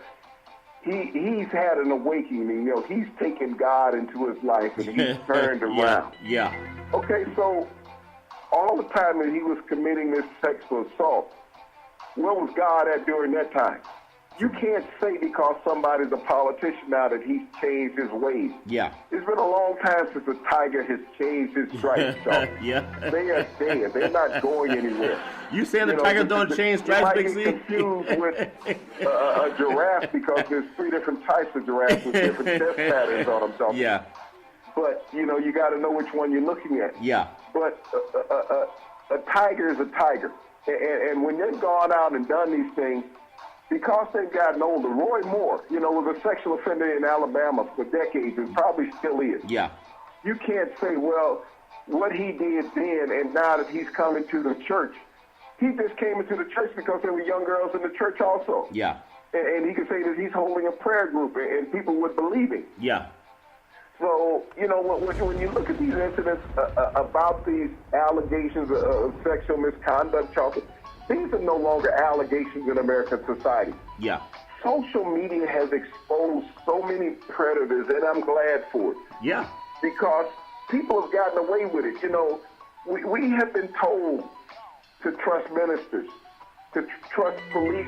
he's had an awakening. You know, he's taken God into his life and he's turned around. Yeah. Okay, so all the time that he was committing this sexual assault, where was God at during that time? You can't say because somebody's a politician now that he's changed his ways. Yeah. It's been a long time since a tiger has changed his stripes. Yeah. They are dead. They're not going anywhere. You saying the tigers don't change stripes, Big C? You might get confused with a giraffe because there's 3 different types of giraffes with different chest patterns on them. So. Yeah. But, you know, you got to know which one you're looking at. Yeah. But a tiger is a tiger. And when they've gone out and done these things, because they've gotten older, Roy Moore, you know, was a sexual offender in Alabama for decades and probably still is. Yeah. You can't say, well, what he did then, and now that he's coming to the church, he just came into the church because there were young girls in the church also. Yeah. And he could say that he's holding a prayer group, and people would believe him. Yeah. So, when you look at these incidents about these allegations of sexual misconduct, Charles, these are no longer allegations in American society. Yeah. Social media has exposed so many predators, and I'm glad for it. Yeah. Because people have gotten away with it. We have been told to trust ministers, to trust police.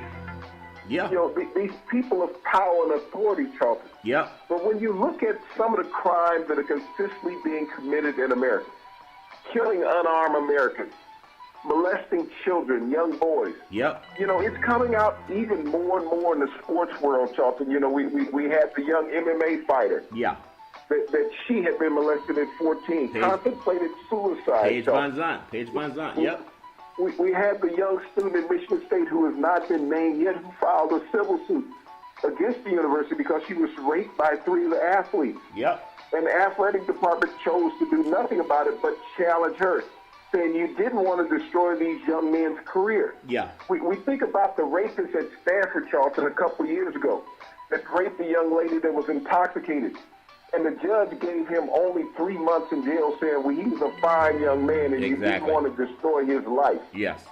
Yeah. These people of power and authority, Charles. Yeah. But when you look at some of the crimes that are consistently being committed in America, killing unarmed Americans, molesting children, young boys. Yep. It's coming out even more and more in the sports world, Charlton. We had the young MMA fighter. Yeah. That she had been molested at 14, contemplated suicide. Paige Van Zandt. Yep. We had the young student at Michigan State who has not been named yet, who filed a civil suit against the university because she was raped by 3 of the athletes. Yep. And the athletic department chose to do nothing about it but challenge her, saying you didn't want to destroy these young men's career. Yeah. We think about the rapist at Stanford, Charlton, a couple of years ago that raped the young lady that was intoxicated. And the judge gave him only 3 months in jail, saying, well, he was a fine young man and you didn't want to destroy his life. Yes.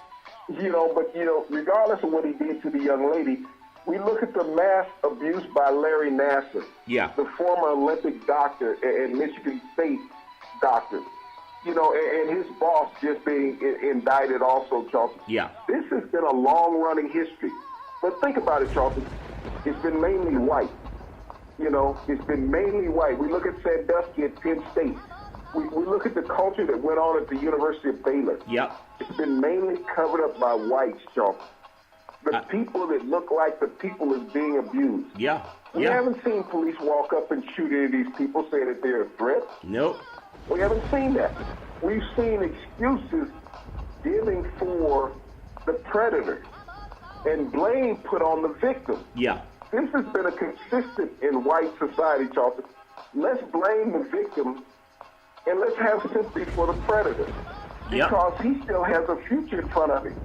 But regardless of what he did to the young lady, we look at the mass abuse by Larry Nassar, the former Olympic doctor and Michigan State doctor, and his boss just being indicted also, Charlton. Yeah. This has been a long-running history. But think about it, Charlton. It's been mainly white. It's been mainly white. We look at Sandusky at Penn State. We look at the culture that went on at the University of Baylor. Yep. It's been mainly covered up by whites, Charlton. The people that look like the people is being abused. Yeah. We haven't seen police walk up and shoot any of these people, say that they're a threat. Nope. We haven't seen that. We've seen excuses given for the predator and blame put on the victim. Yeah. This has been a consistent in white society, Charlton. Let's blame the victim and let's have sympathy for the predator because he still has a future in front of him,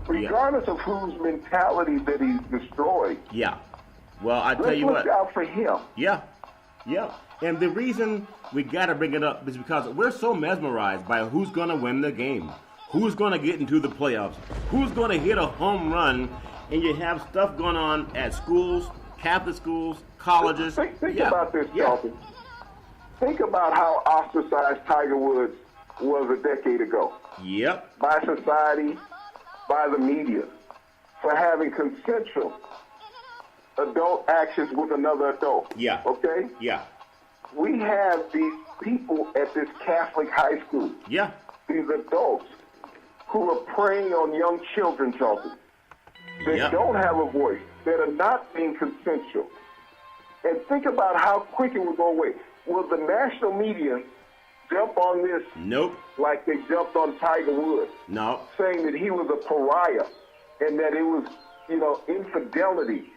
regardless of whose mentality that he's destroyed. Yeah. Well, I tell you what. Let's look out for him. Yeah. Yeah. And the reason we got to bring it up is because we're so mesmerized by who's going to win the game, who's going to get into the playoffs, who's going to hit a home run. And you have stuff going on at schools, Catholic schools, colleges. Think about this, Charlton. Think about how ostracized Tiger Woods was a decade ago. Yep. By society, by the media, for having consensual adult actions with another adult. Yeah. Okay? Yeah. We have these people at this Catholic high school. Yeah. These adults who are preying on young children, Charlton. That don't have a voice, that are not being consensual. And think about how quick it will go away. Will the national media jump on this like they jumped on Tiger Woods? No. Saying that he was a pariah and that it was, infidelity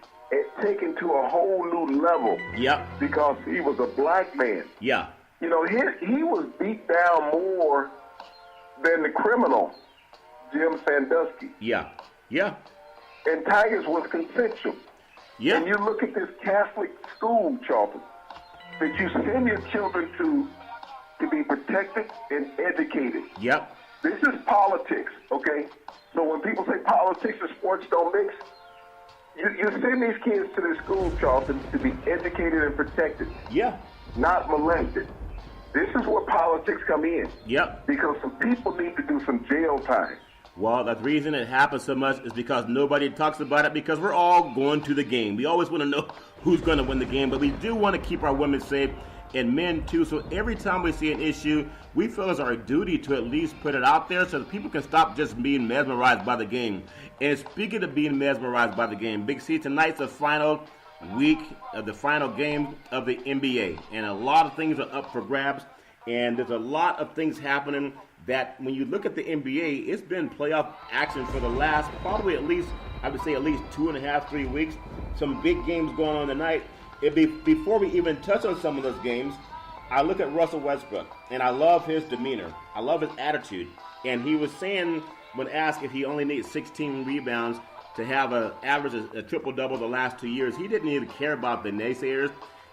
taken to a whole new level. Yep. Because he was a black man. Yeah. He was beat down more than the criminal, Jim Sandusky. Yeah. Yeah. And Tigers was consensual. Yeah. And you look at this Catholic school, Charlton, that you send your children to be protected and educated. Yep. This is politics, okay? So when people say politics and sports don't mix, you send these kids to the school, Charlton, to be educated and protected. Yeah. Not molested. This is where politics come in. Yep. Because some people need to do some jail time. Well, the reason it happens so much is because nobody talks about it because we're all going to the game. We always want to know who's going to win the game, but we do want to keep our women safe and men too. So every time we see an issue, we feel it's our duty to at least put it out there so that people can stop just being mesmerized by the game. And speaking of being mesmerized by the game, Big C, tonight's the final week of the final game of the NBA. And a lot of things are up for grabs. And there's a lot of things happening that when you look at the NBA, it's been playoff action for the last probably at least 2.5, 3 weeks. Some big games going on tonight. Before we even touch on some of those games, I look at Russell Westbrook, and I love his demeanor. I love his attitude. And he was saying, when asked if he only needs 16 rebounds to have an average of a triple-double the last 2 years, he didn't even care about the naysayers.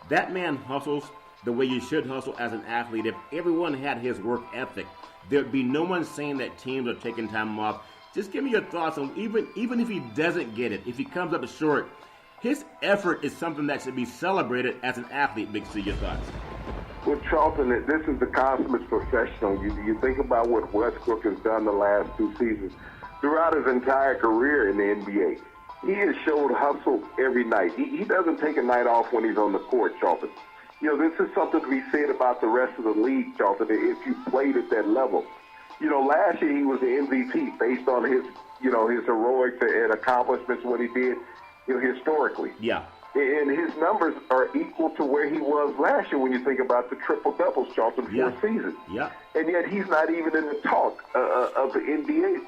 That man hustles the way you should hustle as an athlete. If everyone had his work ethic, there'd be no one saying that teams are taking time off. Just give me your thoughts on even if he doesn't get it, if he comes up short, his effort is something that should be celebrated as an athlete. Big C, your thoughts? Well, Charlton, this is the consummate professional. You think about what Westbrook has done the last 2 seasons. Throughout his entire career in the NBA, he has showed hustle every night. He doesn't take a night off when he's on the court, Charlton. You know, this is something to be said about the rest of the league, Charlton, if you played at that level. You know, last year he was the MVP based on his heroics and accomplishments, what he did, historically. Yeah. And his numbers are equal to where he was last year when you think about the triple-doubles, Charlton, for a season. Yeah. And yet he's not even in the talk of the NBA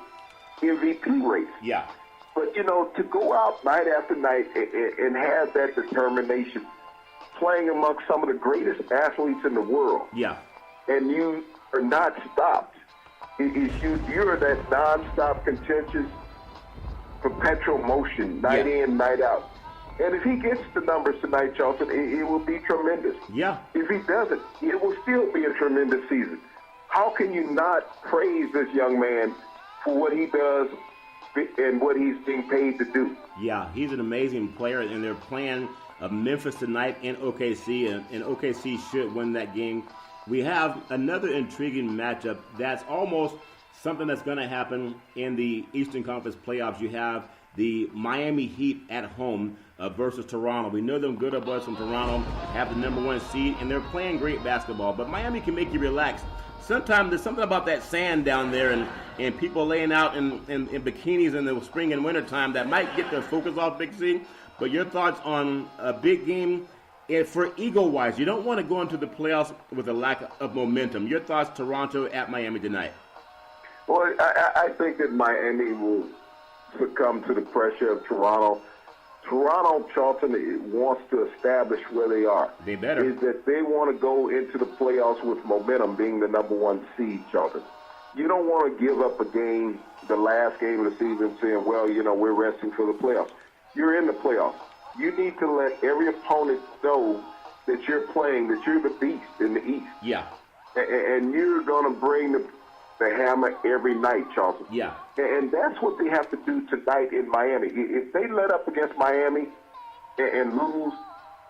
MVP race. Yeah. But, to go out night after night and have that determination, playing amongst some of the greatest athletes in the world. Yeah. And you are not stopped. You're that non-stop, contentious, perpetual motion, night in, night out. And if he gets the numbers tonight, Charlton, it will be tremendous. Yeah. If he doesn't, it will still be a tremendous season. How can you not praise this young man for what he does and what he's being paid to do? Yeah, he's an amazing player, and they're playing Memphis tonight in OKC, and OKC should win that game. We have another intriguing matchup that's almost something that's going to happen in the Eastern Conference playoffs. You have the Miami Heat at home versus Toronto. We know them good boys from Toronto have the number 1 seed, and they're playing great basketball, but Miami can make you relax. Sometimes there's something about that sand down there and people laying out in bikinis in the spring and winter time that might get their focus off, Big C. But your thoughts on a big game for Eagle-wise? You don't want to go into the playoffs with a lack of momentum. Your thoughts, Toronto at Miami tonight? Well, I think that Miami will succumb to the pressure of Toronto. Toronto, Charlton, wants to establish where they are. They better. Is that they want to go into the playoffs with momentum, being the number 1 seed, Charlton. You don't want to give up a game, the last game of the season, saying, well, we're resting for the playoffs. You're in the playoffs. You need to let every opponent know that you're playing, that you're the beast in the East. Yeah. And you're going to bring the hammer every night, Charlton. Yeah. And that's what they have to do tonight in Miami. If they let up against Miami and lose,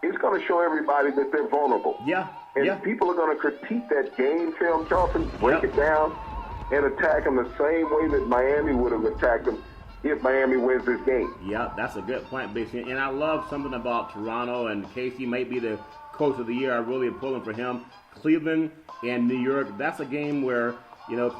it's going to show everybody that they're vulnerable. Yeah. And people are going to critique that game film, Charlton, break it down, and attack them the same way that Miami would have attacked them if Miami wins this game. Yeah, that's a good point, Big C. And I love something about Toronto, and Casey might be the coach of the year. I really am pulling for him. Cleveland and New York, that's a game where,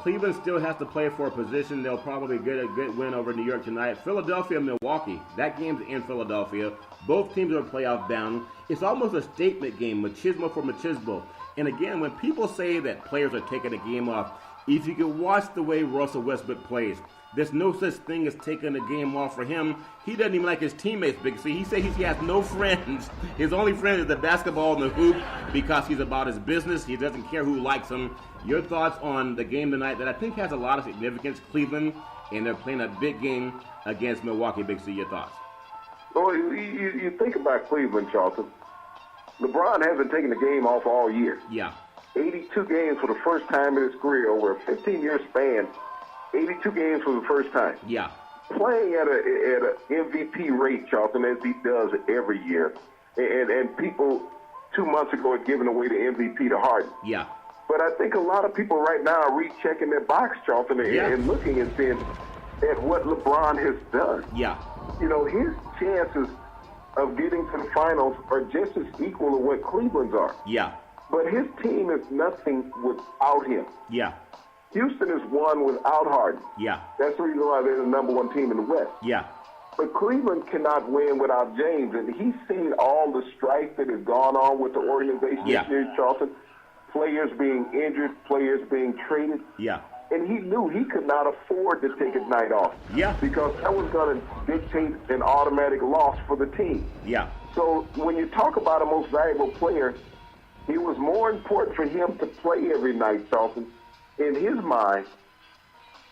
Cleveland still has to play for a position. They'll probably get a good win over New York tonight. Philadelphia, Milwaukee, that game's in Philadelphia. Both teams are playoff bound. It's almost a statement game, machismo for machismo. And again, when people say that players are taking a game off, if you can watch the way Russell Westbrook plays, there's no such thing as taking a game off for him. He doesn't even like his teammates, Big C. He says he has no friends. His only friend is the basketball and the hoop because he's about his business. He doesn't care who likes him. Your thoughts on the game tonight that I think has a lot of significance, Cleveland, and they're playing a big game against Milwaukee, Big C. Your thoughts? Well, you think about Cleveland, Charlton. LeBron hasn't taken the game off all year. Yeah. 82 games for the first time in his career over a 15-year span. 82 games for the first time. Yeah. Playing at a MVP rate, Charlton, as he does every year. And people 2 months ago had given away the MVP to Harden. Yeah. But I think a lot of people right now are rechecking their box, Charlton, and looking and seeing at what LeBron has done. Yeah. His chances of getting to the finals are just as equal to what Cleveland's are. Yeah. But his team is nothing without him. Yeah. Houston is won without Harden. Yeah. That's the reason why they're the number 1 team in the West. Yeah. But Cleveland cannot win without James, and he's seen all the strife that has gone on with the organization this year, Charlton. Players being injured, players being traded. Yeah. And he knew he could not afford to take his night off. Yeah. Because that was going to dictate an automatic loss for the team. Yeah. So when you talk about a most valuable player, It was more important for him to play every night, Charlton, in his mind,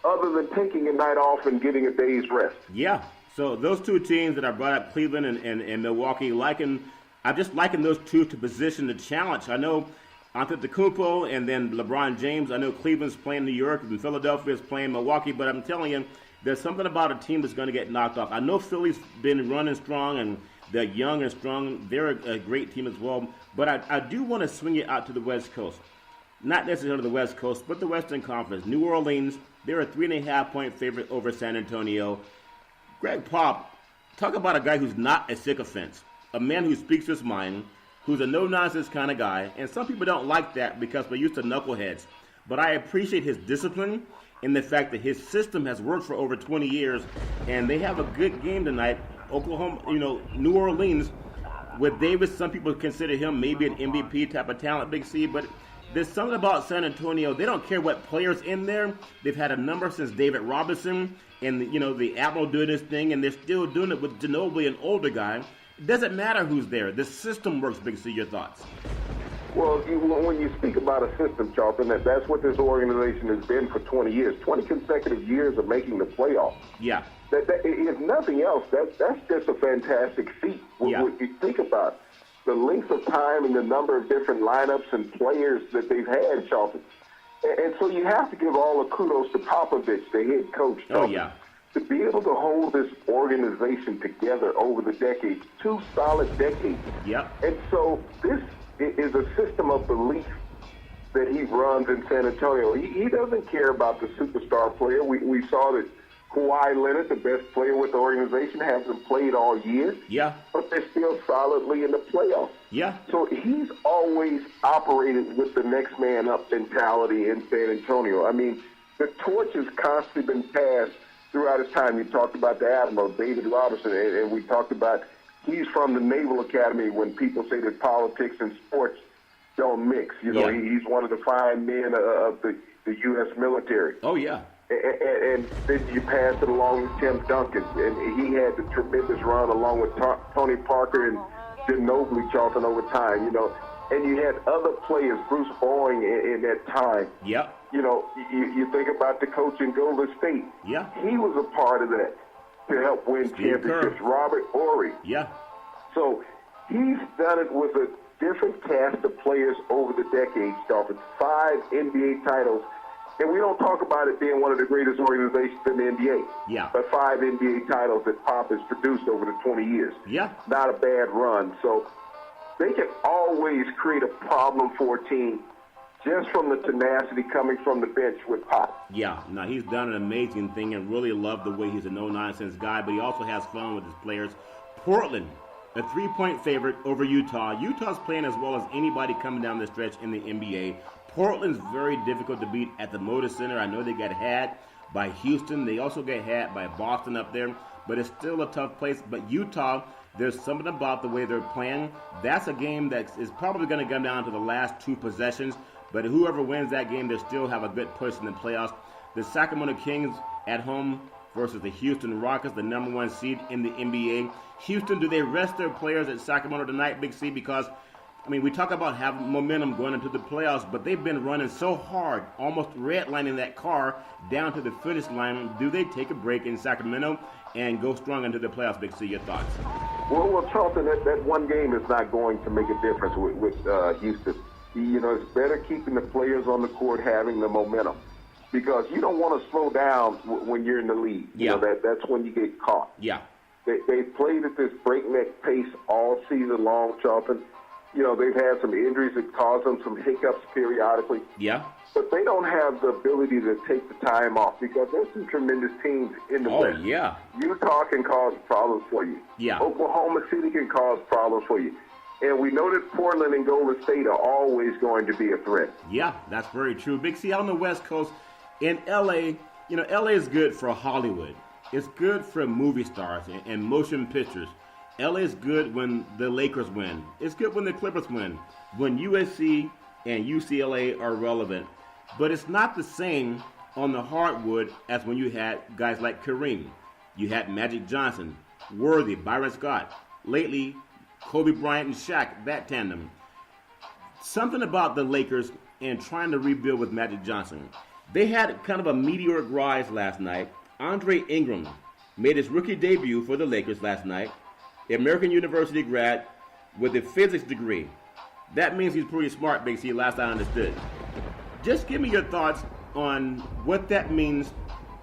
other than taking a night off and getting a day's rest. Yeah. So those two teams that I brought up, Cleveland and Milwaukee, I just liken those two to position the challenge. I know Antetokounmpo and then LeBron James. I know Cleveland's playing New York and Philadelphia's playing Milwaukee, but I'm telling you, there's something about a team that's going to get knocked off. I know Philly's been running strong, and they're young and strong. They're a great team as well. But I do want to swing it out to the West Coast. Not necessarily the West Coast, but the Western Conference. New Orleans, they're a 3.5-point favorite over San Antonio. Greg Pop, talk about a guy who's not a sycophant, a man who speaks his mind, who's a no-nonsense kind of guy. And some people don't like that because we're used to knuckleheads. But I appreciate his discipline and the fact that his system has worked for over 20 years, and they have a good game tonight. Oklahoma, New Orleans, with Davis, some people consider him maybe an MVP type of talent, Big C, but there's something about San Antonio. They don't care what players in there. They've had a number since David Robinson and, the Admiral doing his thing, and they're still doing it with Ginobili, an older guy. It doesn't matter who's there. The system works, Big C. Your thoughts? Well, when you speak about a system, Charlton, that's what this organization has been for 20 years, 20 consecutive years of making the playoffs. Yeah. If nothing else, that's just a fantastic feat. Yeah. When you think about the length of time and the number of different lineups and players that they've had, Charlton. And so you have to give all the kudos to Popovich, the head coach, Charlton, Oh, yeah. to be able to hold this organization together over the decades, 2 solid decades. Yep. And so this is a system of belief that he runs in San Antonio. He doesn't care about the superstar player. We saw that Kawhi Leonard, the best player with the organization, hasn't played all year. Yeah. But they're still solidly in the playoffs. Yeah. So he's always operated with the next man up mentality in San Antonio. I mean, the torch has constantly been passed throughout his time. You talked about the Admiral, David Robinson, and we talked about he's from the Naval Academy when people say that politics and sports don't mix. Yeah. He's one of the fine men of the U.S. military. Oh, yeah. And then you pass it along with Tim Duncan, and he had the tremendous run along with Tony Parker and Ginobili, Charlton, over time, And you had other players, Bruce Bowen in that time. Yep. You think about the coach in Golden State. Yeah. He was a part of that to help win Steve championships. Kerr. Robert Horry. Yeah. So he's done it with a different cast of players over the decades, Charlton. 5 NBA titles. And we don't talk about it being one of the greatest organizations in the NBA. Yeah. But 5 NBA titles that Pop has produced over the 20 years. Yeah. Not a bad run. So they can always create a problem for a team just from the tenacity coming from the bench with Pop. Yeah. No, he's done an amazing thing and really love the way he's a no-nonsense guy, but he also has fun with his players. Portland, a 3-point favorite over Utah. Utah's playing as well as anybody coming down the stretch in the NBA. Portland's very difficult to beat at the Moda Center. I know they got had by Houston. They also get had by Boston up there, but it's still a tough place. But Utah, there's something about the way they're playing. That's a game that is probably going to come down to the last 2 possessions, but whoever wins that game, they still have a good push in the playoffs. The Sacramento Kings at home versus the Houston Rockets, the number 1 seed in the NBA. Houston, do they rest their players at Sacramento tonight, Big C? Because we talk about having momentum going into the playoffs, but they've been running so hard, almost redlining that car down to the finish line. Do they take a break in Sacramento and go strong into the playoffs, Big C? Your thoughts? Well, Charlton, that one game is not going to make a difference with Houston. It's better keeping the players on the court having the momentum because you don't want to slow down when you're in the lead. Yeah. That's when you get caught. Yeah. They played at this breakneck pace all season long, Charlton. They've had some injuries that cause them some hiccups periodically. Yeah. But they don't have the ability to take the time off because there's some tremendous teams in the West. Oh, yeah. Utah can cause problems for you. Yeah. Oklahoma City can cause problems for you. And we know that Portland and Golden State are always going to be a threat. Yeah, that's very true. Big C, out on the West Coast, in L.A., L.A. is good for Hollywood. It's good for movie stars and motion pictures. LA is good when the Lakers win. It's good when the Clippers win. When USC and UCLA are relevant. But it's not the same on the hardwood as when you had guys like Kareem. You had Magic Johnson, Worthy, Byron Scott. Lately, Kobe Bryant and Shaq, that tandem. something about the Lakers and trying to rebuild with Magic Johnson. They had kind of a meteoric rise last night. Andre Ingram made his rookie debut for the Lakers last night. American University grad with a physics degree. That means he's pretty smart, Big C, last I understood. Just give me your thoughts on what that means.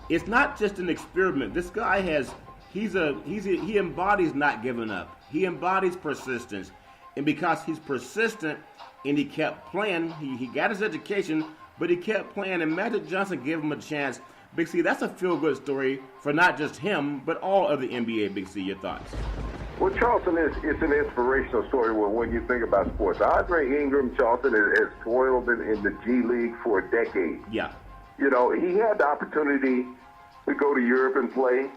It's not just an experiment. This guy he embodies not giving up. He embodies persistence. And because he's persistent and he kept playing, he got his education, but he kept playing, and Magic Johnson gave him a chance. Big C, that's a feel-good story for not just him, but all of the NBA. Big C, your thoughts? Well, Charleston it's an inspirational story when you think about sports. Andre Ingram, Charleston, has toiled in the G League for a decade. Yeah. You know, he had the opportunity to go to Europe and play,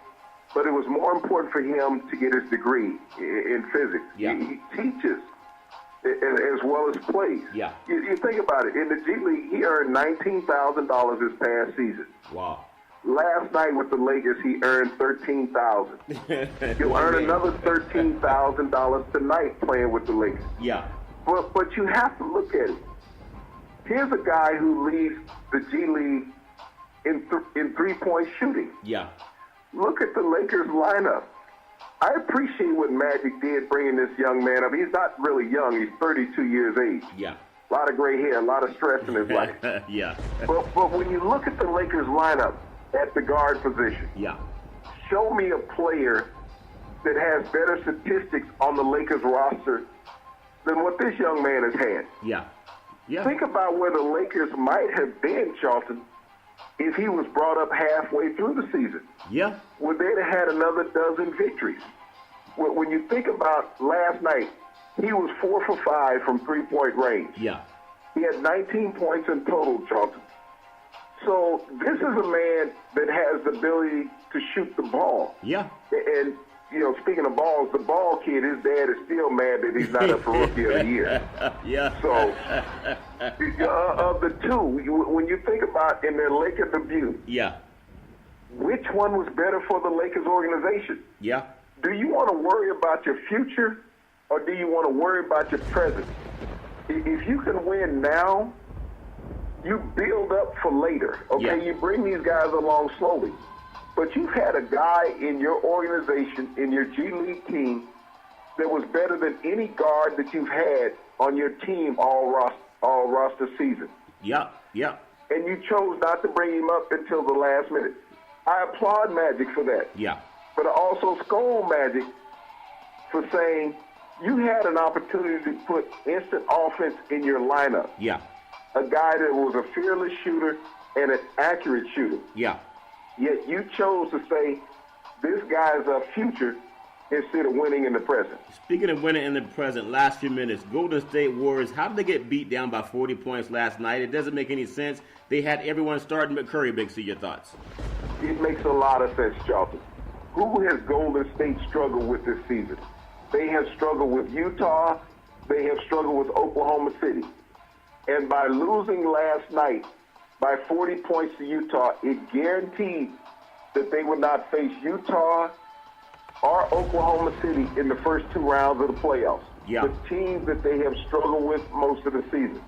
but it was more important for him to get his degree in physics. Yeah. He teaches as well as plays. Yeah. You think about it. In the G League, he earned $19,000 this past season. Wow. Last night with the Lakers, he earned $13,000. He'll earn another $13,000 tonight playing with the Lakers. Yeah. But you have to look at it. Here's a guy who leads the G League in three-point shooting. Yeah. Look at the Lakers lineup. I appreciate what Magic did bringing this young man up. He's not really young. He's 32 years age. Yeah. A lot of gray hair, a lot of stress in his life. Yeah. But when you look at the Lakers lineup at the guard position, Yeah. show me a player that has better statistics on the Lakers roster than what this young man has had. Yeah. Yeah. Think about where the Lakers might have been, Charlton, if he was brought up halfway through the season. Yeah. Would they have had another dozen victories? When you think about last night, he was 4 for 5 from three-point range. Yeah. He had 19 points in total, Charlton. So this is a man that has the ability to shoot the ball. Yeah. And, you know, speaking of balls, the ball kid, his dad is still mad that he's not up for Rookie of the Year. Yeah. So, of the two, when you think about in their Laker debut, Yeah. which one was better for the Lakers organization? Yeah. Do you want to worry about your future or do you want to worry about your present? If you can win now, you build up for later, okay? Yeah. You bring these guys along slowly. But you've had a guy in your organization, in your G League team, that was better than any guard that you've had on your team all roster season. Yeah. Yeah. And you chose not to bring him up until the last minute. I applaud Magic for that. Yeah. But I also scold Magic for saying you had an opportunity to put instant offense in your lineup. Yeah. A guy that was a fearless shooter and an accurate shooter. Yeah. Yet you chose to say this guy's a future instead of winning in the present. Speaking of winning in the present, last few minutes, Golden State Warriors, how did they get beat down by 40 points last night? It doesn't make any sense. They had everyone starting but Curry. Big C, your thoughts? It makes a lot of sense, Charlton. Who has Golden State struggled with this season? They have struggled with Utah. They have struggled with Oklahoma City. And by losing last night by 40 points to Utah, it guaranteed that they would not face Utah or Oklahoma City in the first two rounds of the playoffs. Yeah. The teams that they have struggled with most of the season.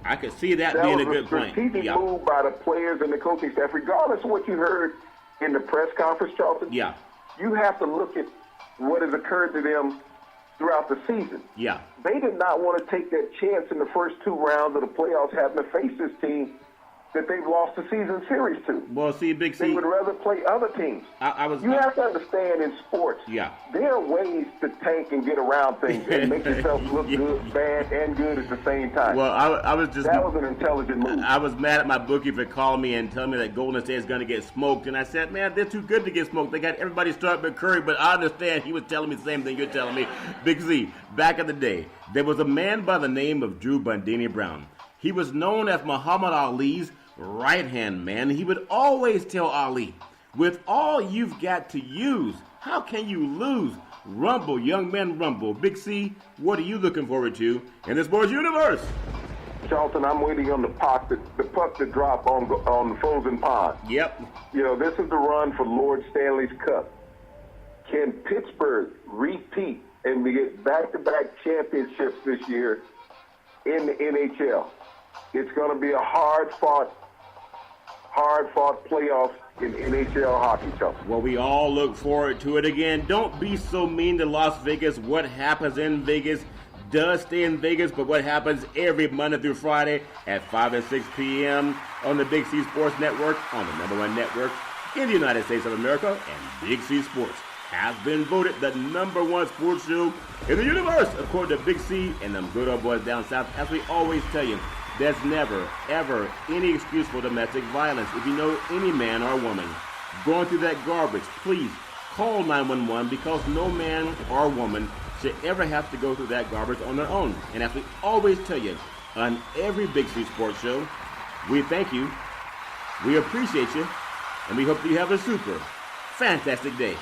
I could see that That being was a good point. strategic Yeah. move by the players and the coaching staff. Regardless of what you heard in the press conference, Charlton, Yeah. you have to look at what has occurred to them throughout the season. Yeah. They did not want to take that chance in the first two rounds of the playoffs having to face this team that they've lost the season series to. Well, see, Big They C, would rather play other teams. You have to understand in sports, Yeah. there are ways to tank and get around things and make yourself look good, bad, and good at the same time. Well, I was just... That was an intelligent move. I was mad at my bookie for calling me and telling me that Golden State is going to get smoked. And I said, man, they're too good to get smoked. They got everybody starting but Curry. But I understand he was telling me the same thing you're telling me. Big Z, back in the day, there was a man by the name of Drew Bundini Brown. He was known as Muhammad Ali's right-hand man. He would always tell Ali, with all you've got to use, how can you lose? Rumble, young men, rumble. Big C, what are you looking forward to in the sports universe? Charlton, I'm waiting on the puck to drop on Frozen Pond. Yep. You know, this is the run for Lord Stanley's Cup. Can Pittsburgh repeat and get back-to-back championships this year in the NHL. It's going to be a hard-fought playoff in NHL hockey, Chuck. Well, we all look forward to it again. Don't be so mean to Las Vegas. What happens in Vegas does stay in Vegas, but what happens every Monday through Friday at 5 and 6 p.m. on the Big C Sports Network, on the #1 network in the United States of America, and Big C Sports has been voted the #1 sports show in the universe, according to Big C and them good old boys down south. As we always tell you, there's never, ever any excuse for domestic violence. If you know any man or woman going through that garbage, please call 911, because no man or woman should ever have to go through that garbage on their own. And as we always tell you on every Big C Sports show, we thank you, we appreciate you, and we hope that you have a super fantastic day.